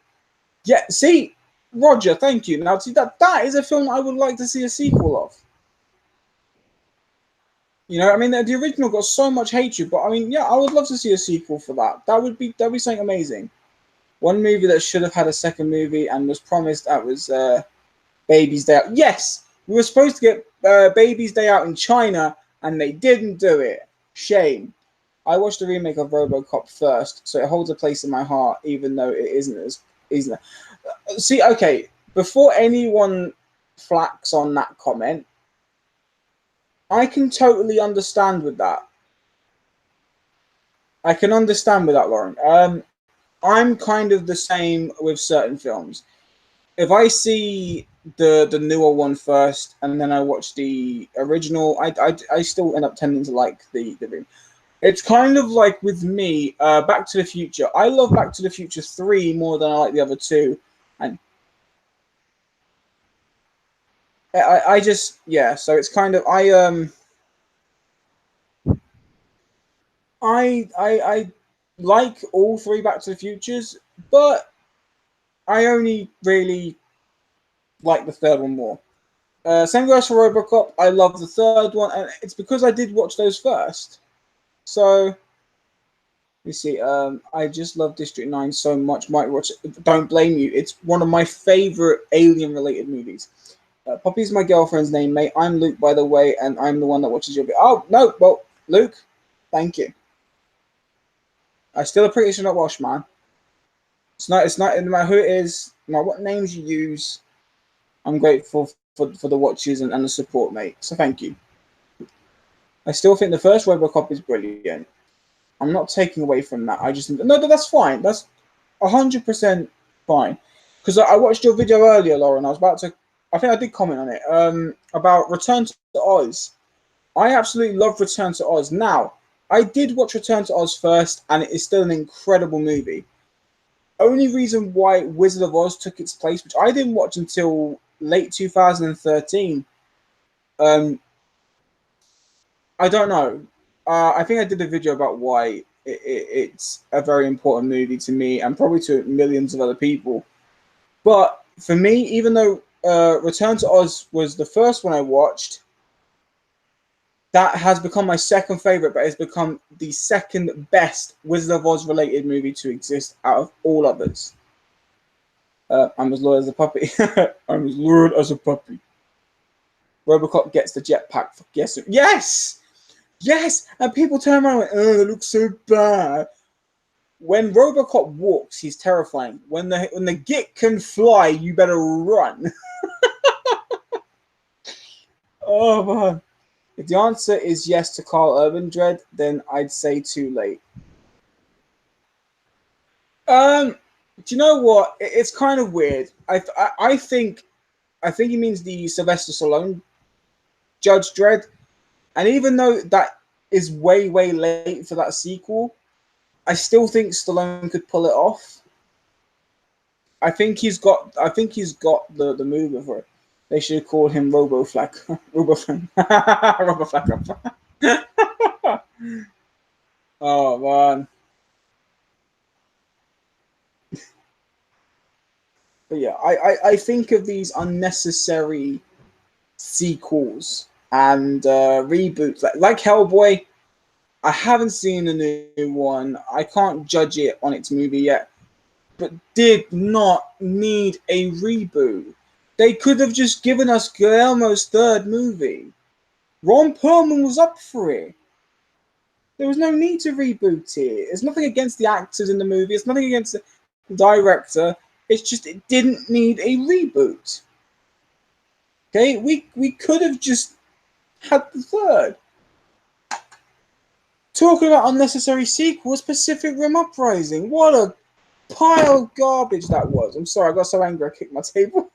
Yeah, see, Roger, thank you. Now, see, that is a film I would like to see a sequel of. You know, I mean, the original got so much hatred, but I mean, yeah, I would love to see a sequel for that. That'd be something amazing. One movie that should have had a second movie and was promised that was Baby's Day Out. Yes, we were supposed to get Baby's Day Out in China, and they didn't do it. Shame. I watched the remake of RoboCop first, so it holds a place in my heart, even though it isn't as easy. See, okay, before anyone flacks on that comment, I can totally understand with that. I can understand with that, Lauren. I'm kind of the same with certain films. If I see the newer one first and then I watch the original, I still end up tending to like the remake. It's kind of like with me, Back to the Future. I love Back to the Future 3 more than I like the other two. And I just, yeah, so it's kind of, I like all three Back to the Futures, but I only really like the third one more. Same goes for RoboCop. I love the third one, and it's because I did watch those first. So you see, I just love District 9 so much. Might watch it. Don't blame you. It's one of my favorite alien-related movies. Poppy's my girlfriend's name, mate. I'm Luke, by the way, and I'm the one that watches your video. Oh, no, well, Luke, thank you. I still appreciate you're not Welsh, man. It's not, no matter who it is, no matter what names you use, I'm grateful for the watches and the support, mate. So thank you. I still think the first RoboCop is brilliant. I'm not taking away from that. I just no, that's fine. That's 100% fine. Because I watched your video earlier, Lauren. I was about to. I think I did comment on it. About Return to Oz. I absolutely love Return to Oz. Now, I did watch Return to Oz first, and it is still an incredible movie. Only reason why Wizard of Oz took its place, which I didn't watch until late 2013. I don't know. I think I did a video about why it's a very important movie to me and probably to millions of other people. But for me, even though Return to Oz was the first one I watched, that has become my second favorite, but it's become the second best Wizard of Oz related movie to exist out of all others. I'm as loyal as a puppy. I'm as loyal as a puppy. Robocop gets the jetpack. Yes, yes, yes. And people turn around and oh, that looks so bad. When Robocop walks, he's terrifying. When the Git can fly, you better run. Oh man. If the answer is yes to Carl Urban Dredd, then I'd say too late. Do you know what? It's kind of weird. I think he means the Sylvester Stallone Judge Dredd, and even though that is way late for that sequel, I still think Stallone could pull it off. I think he's got the mover for it. They should have called him RoboFlack. RoboFlack. RoboFlack. Oh man. But yeah, I think of these unnecessary sequels and reboots like Hellboy. I haven't seen the new one. I can't judge it on its movie yet, but did not need a reboot. They could have just given us Guillermo's third movie. Ron Perlman was up for it. There was no need to reboot it. It's nothing against the actors in the movie. It's nothing against the director. It's just it didn't need a reboot. Okay, we could have just had the third. Talking about unnecessary sequels, Pacific Rim Uprising. What a pile of garbage that was. I'm sorry, I got so angry I kicked my table.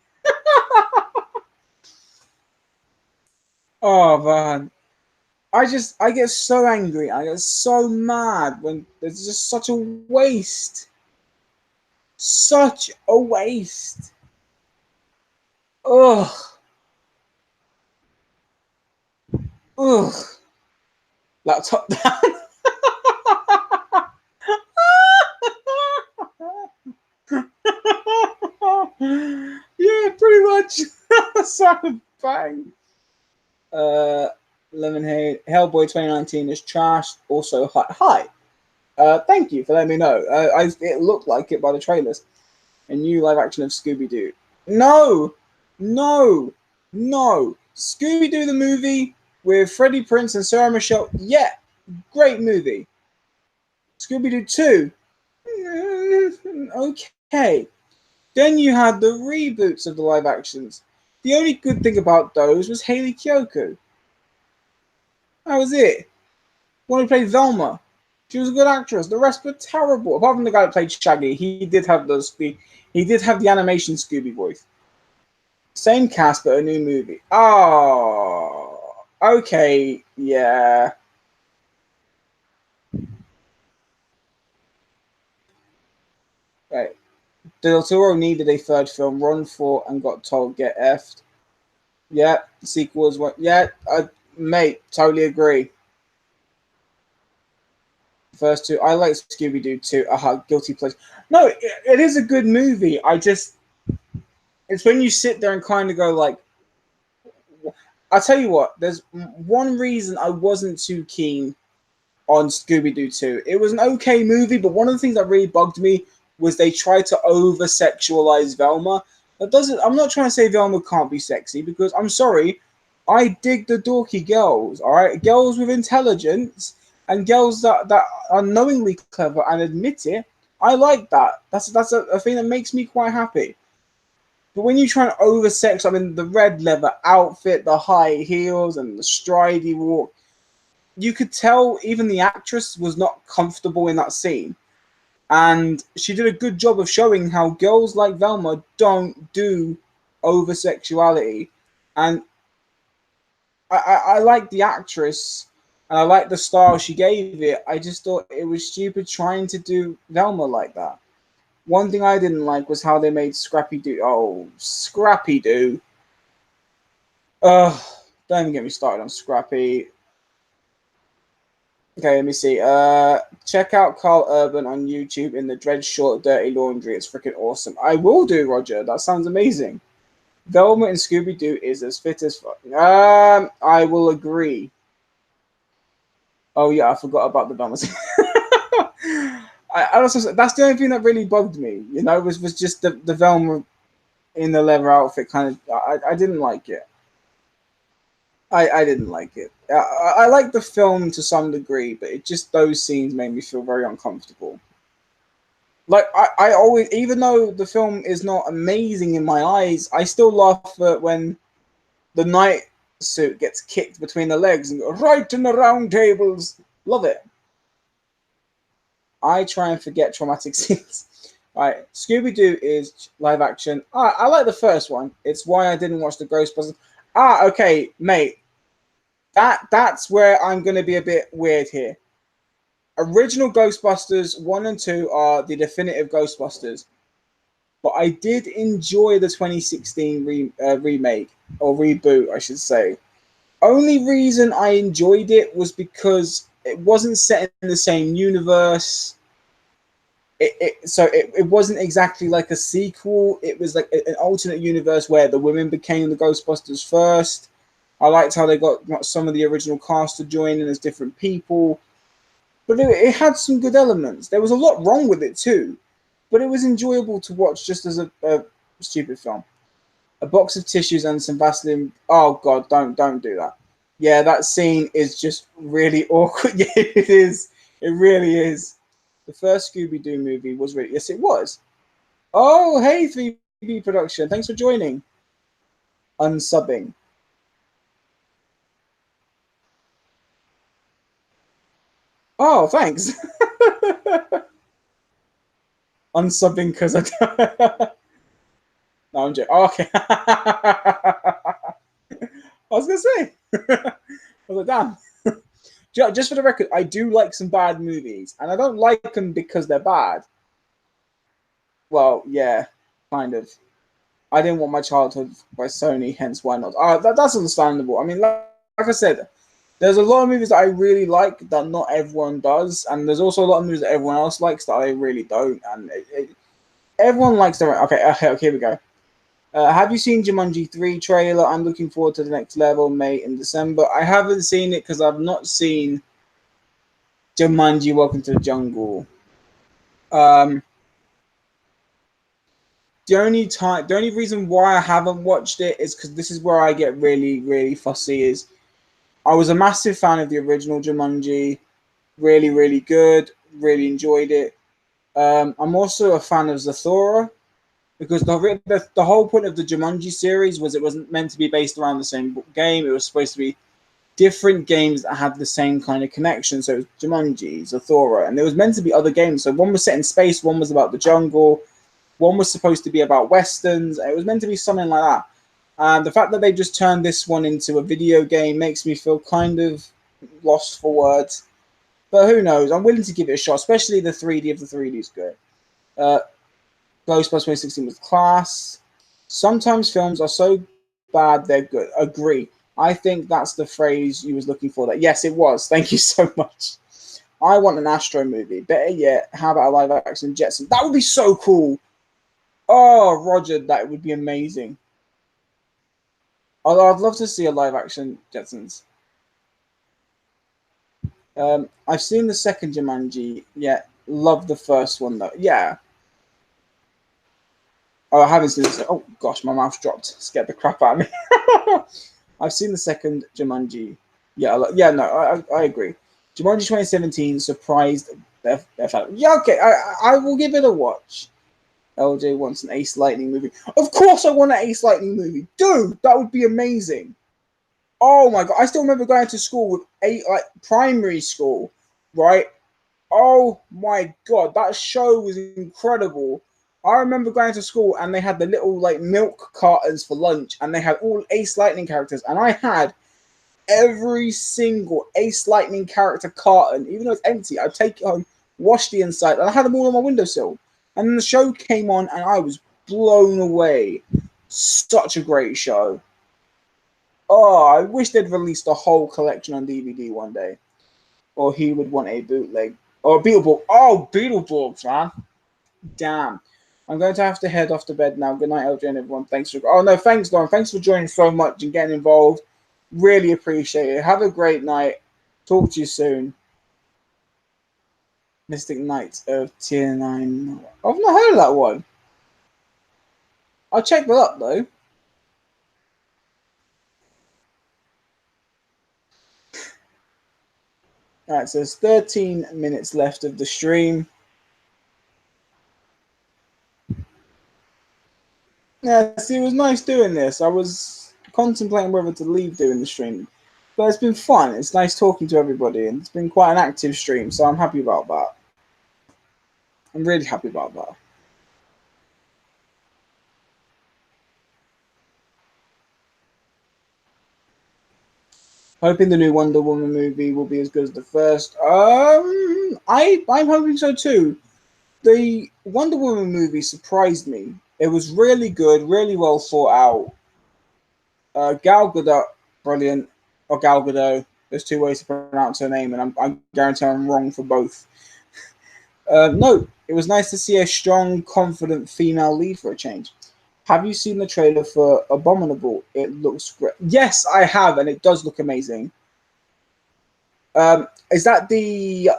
Oh man. I get so angry. I get so mad when there's just such a waste. Such a waste. Ugh. Ugh. Laptop down. Yeah, pretty much. Sound bang. Uh, Lemonade Hellboy 2019 is trash. Also, hi. Thank you for letting me know. It looked like it by the trailers. A new live action of Scooby Doo. No, no, no. Scooby Doo the movie with Freddie Prinze and Sarah Michelle. Yeah, great movie. Scooby Doo 2. Okay. Then you had the reboots of the live actions. The only good thing about those was Hayley Kiyoko. That was it. One who played Velma. She was a good actress. The rest were terrible. Apart from the guy that played Shaggy, he did have the animation Scooby voice. Same cast, but a new movie. Oh, okay, yeah. Right. Del Toro needed a third film. Ron fought and got told get effed. Yeah, the sequel was what. Yeah, mate, totally agree. First two, I like Scooby Doo too. Guilty pleasure. No, it is a good movie. It's when you sit there and kind of go like, I'll tell you what. There's one reason I wasn't too keen on Scooby Doo 2. It was an okay movie, but one of the things that really bugged me was they tried to over sexualize Velma. That doesn't. I'm not trying to say Velma can't be sexy because I'm sorry, I dig the dorky girls. All right, girls with intelligence and girls that are knowingly clever and admit it. I like that. That's a thing that makes me quite happy. But when you try and oversex, I mean, the red leather outfit, the high heels, and the stridey walk, you could tell even the actress was not comfortable in that scene. And she did a good job of showing how girls like Velma don't do over sexuality. And I like the actress and I like the style she gave it. I just thought it was stupid trying to do Velma like that. One thing I didn't like was how they made Scrappy Doo. Oh, Scrappy Doo. Ugh, don't even get me started on Scrappy. Okay, let me see. Check out Carl Urban on YouTube in the Dread Short Dirty Laundry. It's freaking awesome. I will do, Roger. That sounds amazing. Velma and Scooby Doo is as fit as fuck. I will agree. Oh yeah, I forgot about the Velma. I also that's the only thing that really bugged me. You know, was just the Velma in the leather outfit. Kind of, I didn't like it. I didn't like it. I like the film to some degree, but it just those scenes made me feel very uncomfortable. Like I always, even though the film is not amazing in my eyes, I still laugh at when the night suit gets kicked between the legs and go right in the round tables. Love it. I try and forget traumatic scenes. Right, Scooby Doo is live action. I like the first one. It's why I didn't watch the Ghostbusters. Okay, mate. That's where I'm going to be a bit weird here. Original Ghostbusters 1 and 2 are the definitive Ghostbusters, but I did enjoy the 2016 remake or reboot, I should say. Only reason I enjoyed it was because it wasn't set in the same universe. it wasn't exactly like a sequel. It was like an alternate universe where the women became the Ghostbusters first. I liked how they got some of the original cast to join in as different people, but it had some good elements. There was a lot wrong with it too, but it was enjoyable to watch just as a stupid film. A box of tissues and some Vaseline. Oh God, don't do that. Yeah, that scene is just really awkward. Yeah, it is. It really is. The first Scooby Doo movie was really, yes, it was. Oh, hey, 3B production. Thanks for joining. Unsubbing. Oh, thanks. Unsubbing because I. No, I'm joking. Oh, okay. I was gonna say. I was like, damn. Just for the record, I do like some bad movies, and I don't like them because they're bad. Well, yeah, kind of. I didn't want my childhood by Sony, hence why not? That's understandable. I mean, like I said, there's a lot of movies that I really like that not everyone does, and there's also a lot of movies that everyone else likes that I really don't. And everyone likes their own. Okay, here we go. Have you seen Jumanji 3 trailer? I'm looking forward to the next level, May and December. I haven't seen it because I've not seen Jumanji Welcome to the Jungle. Um, the only reason why I haven't watched it is because this is where I get really, really fussy. Is I was a massive fan of the original Jumanji, really, really good, really enjoyed it. I'm also a fan of Zathura because the whole point of the Jumanji series was it wasn't meant to be based around the same game. It was supposed to be different games that had the same kind of connection. So it was Jumanji, Zathura, and there was meant to be other games. So one was set in space, one was about the jungle, one was supposed to be about westerns. It was meant to be something like that. And the fact that they just turned this one into a video game makes me feel kind of lost for words. But who knows? I'm willing to give it a shot, especially the 3D of the 3D is good. Uh, Ghostbusters 2016 was class. Sometimes films are so bad they're good. Agree. I think that's the phrase you was looking for. That yes, it was. Thank you so much. I want an Astro movie. Better yet, how about a live action Jetson? That would be so cool. Oh, Roger, that would be amazing. I'd love to see a live action Jetsons. I've seen the second Jumanji. Yeah, love the first one though. Yeah. Oh, I haven't seen this. Oh gosh, my mouth dropped. Scared the crap out of me. I've seen the second Jumanji. Yeah, yeah, no, I agree. Jumanji 2017 surprised their family. Yeah, okay, I will give it a watch. LJ wants an Ace Lightning movie. Of course, I want an Ace Lightning movie, dude. That would be amazing. Oh my god, I still remember going to school with primary school, right? Oh my god, that show was incredible. I remember going to school and they had the little like milk cartons for lunch, and they had all Ace Lightning characters, and I had every single Ace Lightning character carton, even though it's empty. I'd take it home, wash the inside, and I had them all on my windowsill. And then the show came on, and I was blown away. Such a great show. Oh, I wish they'd released a whole collection on DVD one day. Or he would want a bootleg. Or Beetleborg. Oh, Beetleborgs, man. Damn. I'm going to have to head off to bed now. Good night, LJ and everyone. Thanks for. Oh, no, thanks, Lauren. Thanks for joining so much and getting involved. Really appreciate it. Have a great night. Talk to you soon. Mystic Knights of Tier 9. I've not heard of that one. I'll check that up, though. Alright, so there's 13 minutes left of the stream. Yeah, see, it was nice doing this. I was contemplating whether to leave doing the stream, but it's been fun. It's nice talking to everybody, and it's been quite an active stream, so I'm happy about that. I'm really happy about that. Hoping the new Wonder Woman movie will be as good as the first. I'm hoping so too. The Wonder Woman movie surprised me. It was really good, really well thought out. Gal Gadot, brilliant. Or Gal Gadot. There's two ways to pronounce her name, and I guarantee I'm wrong for both. No, it was nice to see a strong, confident female lead for a change. Have you seen the trailer for Abominable? It looks great. Yes, I have, and it does look amazing. Is that the?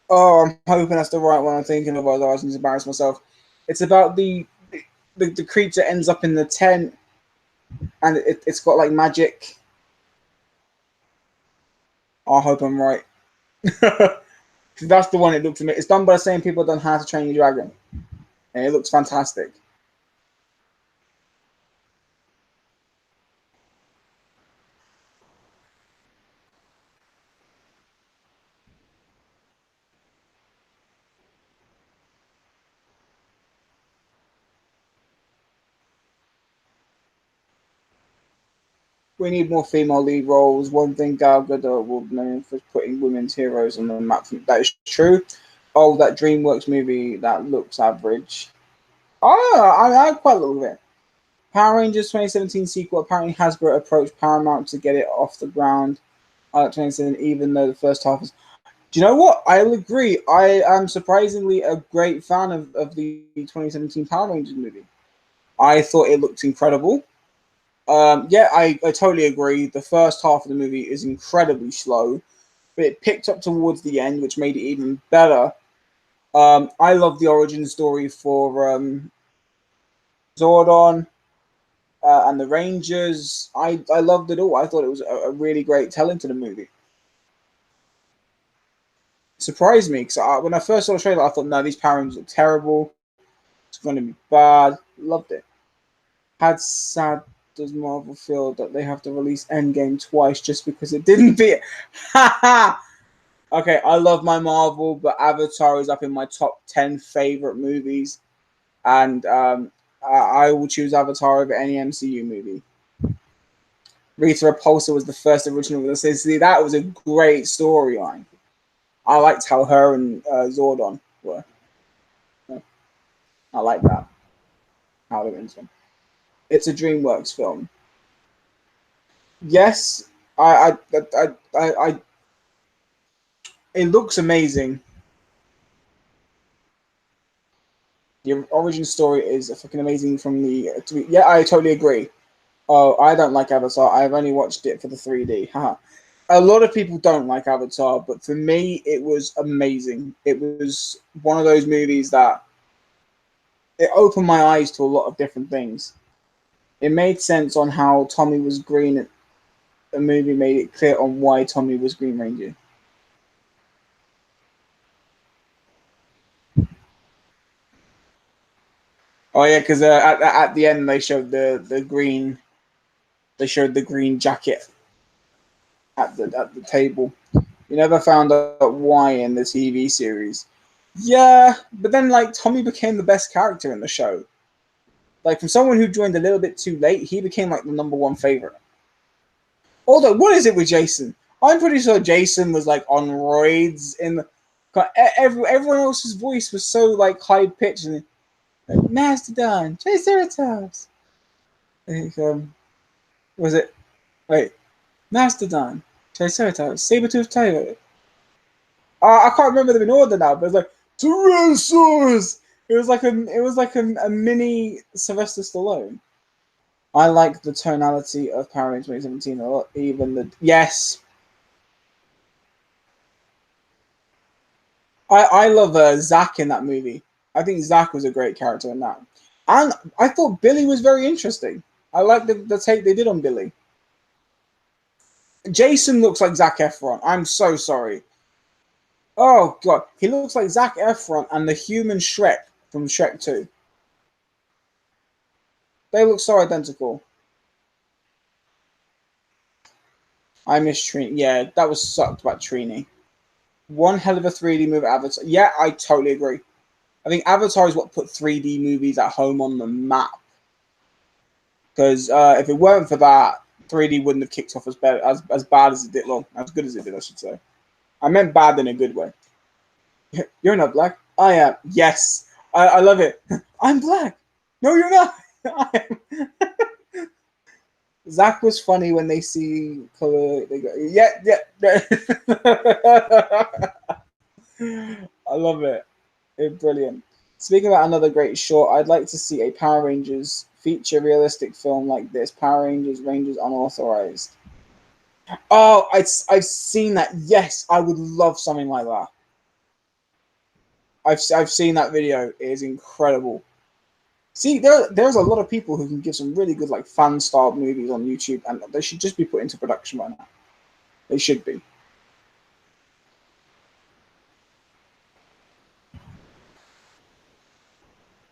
Oh, I'm hoping that's the right one I'm thinking of. Otherwise, I'm just embarrass myself. It's about the creature ends up in the tent, and it's got like magic. I hope I'm right. That's the one it looks to me. It's done by the same people that done How to Train Your Dragon, and it looks fantastic. We need more female lead roles. One thing Gal Gadot will be known for putting women's heroes on the map. That is true. Oh, that DreamWorks movie that looks average. Oh, I quite love it. Power Rangers 2017 sequel. Apparently, Hasbro approached Paramount to get it off the ground. 2017, even though the first half is. Do you know what? I'll agree. I am surprisingly a great fan of the 2017 Power Rangers movie. I thought it looked incredible. Yeah, I totally agree. The first half of the movie is incredibly slow, but it picked up towards the end, which made it even better. I love the origin story for Zordon and the Rangers. I loved it all. I thought it was a really great telling to the movie. Surprised me because when I first saw the trailer, I thought, no, these Power Rangers look terrible. It's going to be bad. Loved it. How sad does Marvel feel that they have to release Endgame twice just because it didn't beat? Okay, I love my Marvel, but Avatar is up in my top 10 favorite movies, and I will choose Avatar over any MCU movie. Rita Repulsa was the first original. See, that was a great storyline. I liked how her and Zordon were. I like that. How they were into them. It's a DreamWorks film. Yes, I it looks amazing. The origin story is fucking amazing from the. Yeah, I totally agree. Oh, I don't like Avatar. I've only watched it for the 3D. Haha. A lot of people don't like Avatar, but for me, it was amazing. It was one of those movies that it opened my eyes to a lot of different things. It made sense on how Tommy was green. The movie made it clear on why Tommy was Green Ranger. Oh yeah, because at the end they showed the green jacket at the table. You never found out why in the TV series. Yeah, but then like Tommy became the best character in the show. Like from someone who joined a little bit too late, he became like the number one favorite. Although, what is it with Jason? I'm pretty sure Jason was like on roids in the. Everyone else's voice was so like high pitched and like, Mastodon, Triceratops. Like, was it? Wait, Mastodon, Triceratops, Saber-toothed tiger. I can't remember them in order now, but it's like Tyrannosaurus. It was like a mini Sylvester Stallone. I like the tonality of Power Rangers 2017 a lot. Even the yes, I love Zach in that movie. I think Zach was a great character in that, and I thought Billy was very interesting. I like the take they did on Billy. Jason looks like Zac Efron. I'm so sorry. Oh god, he looks like Zac Efron and the human Shrek from Shrek 2. They look so identical. I miss Trini. Yeah, that was sucked about Trini. One hell of a 3D movie, Avatar. Yeah, I totally agree. I think Avatar is what put 3D movies at home on the map. Because if it weren't for that, 3D wouldn't have kicked off as bad as it did. Well, as good as it did, I should say. I meant bad in a good way. You're not black. I am. Yes, I love it. I'm black. No, you're not. I am. Zach was funny when they see color. They go, yeah, yeah. I love it. Brilliant. Speaking about another great short, I'd like to see a Power Rangers feature realistic film like this. Power Rangers Rangers Unauthorized. Oh, I've seen that. Yes, I would love something like that. I've seen that video. It is incredible. See, there's a lot of people who can give some really good like fan style movies on YouTube, and they should just be put into production right now. They should be.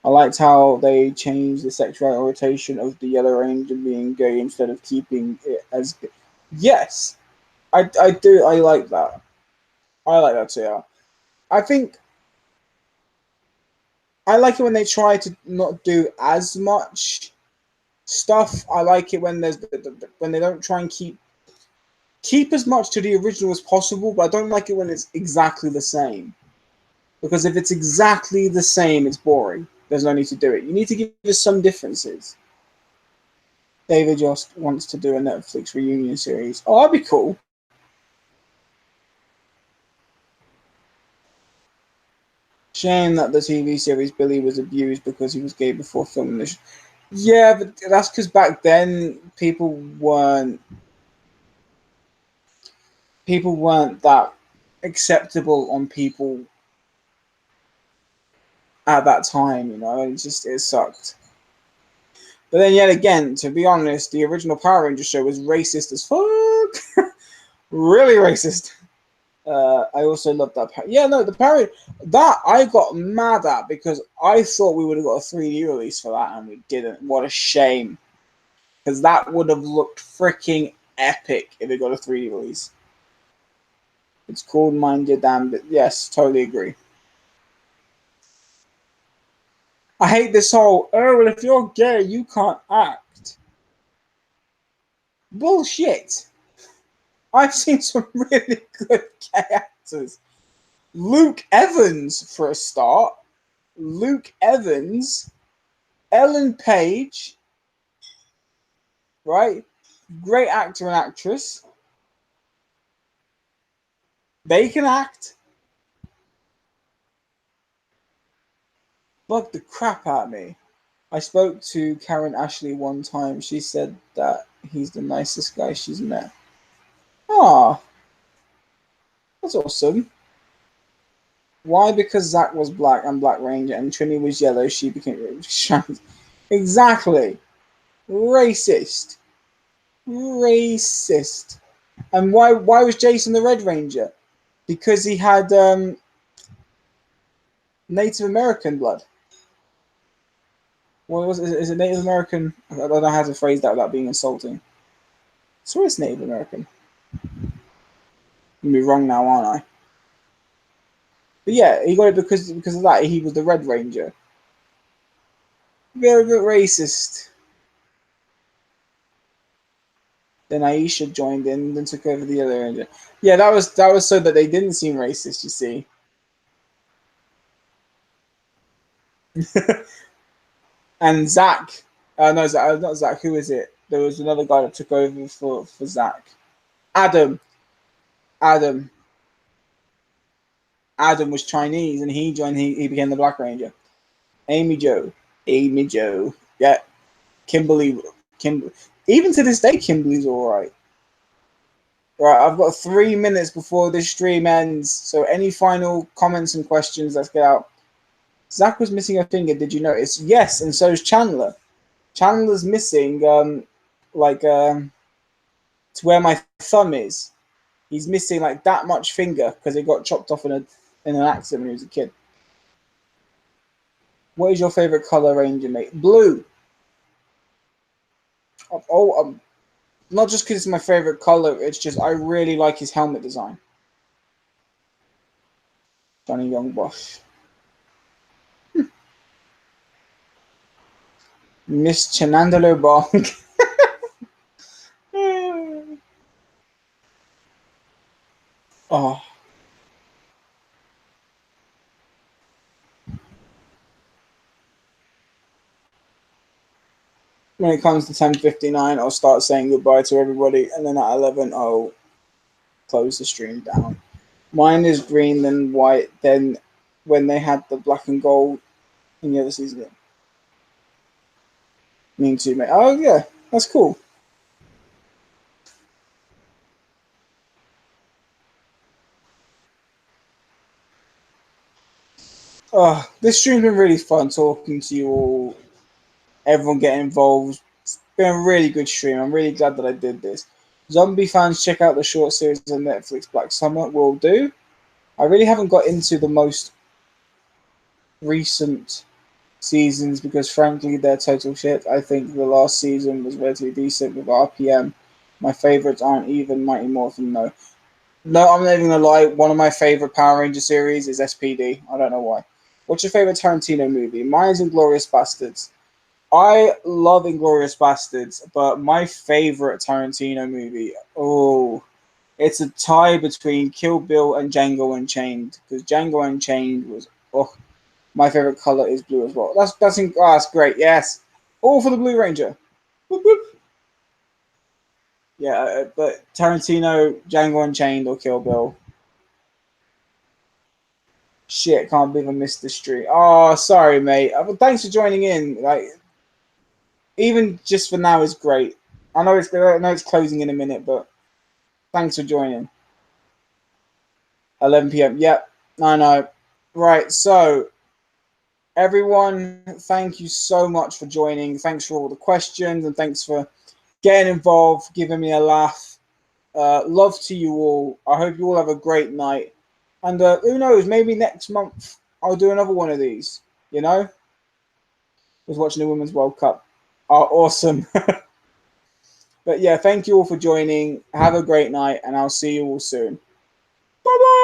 I liked how they changed the sexual orientation of the Yellow Ranger being gay instead of keeping it as. Yes, I do. I like that. I like that too. Yeah. I think I like it when they try to not do as much stuff. I like it when when they don't try and keep as much to the original as possible, but I don't like it when it's exactly the same. Because if it's exactly the same, it's boring. There's no need to do it. You need to give us some differences. David just wants to do a Netflix reunion series. Oh, that'd be cool. Shame that the TV series Billy was abused because he was gay before filming this. Yeah, but that's because back then people weren't that acceptable on people at that time. It sucked. But then yet again, to be honest, the original Power Ranger show was racist as fuck. Really racist. I also love that. Yeah, no, the Power that I got mad at because I thought we would have got a 3D release for that and we didn't. What a shame. Because that would have looked freaking epic if it got a 3D release. It's called Mind Your Damn, but yes, totally agree. I hate this whole, oh, well, if you're gay, you can't act. Bullshit. I've seen some really good gay actors. Luke Evans, for a start. Luke Evans. Ellen Page. Right? Great actor and actress. They can act. Bug the crap out of me. I spoke to Karen Ashley one time. She said that he's the nicest guy she's met. Ah, that's awesome. Why? Because Zach was black and Black Ranger and Trini was yellow, she became trans. Exactly. Racist. Racist. And why was Jason the Red Ranger? Because he had Native American blood. What was it? Is it Native American? I don't know how to phrase that without being insulting. So it's Native American. I'm gonna be wrong now, aren't I? But yeah, he got it because of that. He was the Red Ranger. Very bit racist. Then Aisha joined in and took over the other Ranger. Yeah, that was so that they didn't seem racist. You see. And Zach, no, Zach, not Zach. Who is it? There was another guy that took over for Zach. Adam. Adam. Adam was Chinese, and he joined. He became the Black Ranger. Amy Jo. Amy Jo. Yeah. Kimberly. Even to this day, Kimberly's all right. Right, I've got 3 minutes before this stream ends. So, any final comments and questions? Let's get out. Zach was missing a finger. Did you notice? Yes, and so is Chandler. Chandler's missing, to where my thumb is. He's missing like that much finger because it got chopped off in an accident when he was a kid. What is your favorite color Ranger, mate? Blue. Not just because it's my favorite color. It's just I really like his helmet design. Johnny Young Bosch. Miss Chenandalo Bong. Oh. When it comes to 10:59, I'll start saying goodbye to everybody, and then at 11, I'll close the stream down. Mine is green, then white, then when they had the black and gold in the other season. Me too, mate. Oh yeah, that's cool. Oh, this stream's been really fun talking to you all. Everyone getting involved. It's been a really good stream. I'm really glad that I did this. Zombie fans, check out the short series on Netflix. Black Summer will do. I really haven't got into the most recent seasons because, frankly, they're total shit. I think the last season was relatively decent with RPM. My favorites aren't even Mighty Morphin, no. No, I'm not even gonna lie. One of my favorite Power Ranger series is SPD. I don't know why. What's your favorite Tarantino movie? Mine's Inglourious Bastards. I love Inglourious Bastards, but my favorite Tarantino movie, oh, it's a tie between Kill Bill and Django Unchained because Django Unchained was oh, my favorite color is blue as well. That's great. Yes, all for the Blue Ranger. Whoop, whoop. Yeah, but Tarantino, Django Unchained, or Kill Bill. Shit, can't believe I missed the stream. Oh, sorry, mate. But thanks for joining in. Like, even just for now is great. I know it's closing in a minute, but thanks for joining. 11 p.m. Yep, I know. Right, so everyone, thank you so much for joining. Thanks for all the questions and thanks for getting involved, giving me a laugh. Love to you all. I hope you all have a great night. And who knows, maybe next month I'll do another one of these. You know? Was watching the Women's World Cup. Oh, awesome. But yeah, thank you all for joining. Have a great night, and I'll see you all soon. Bye bye.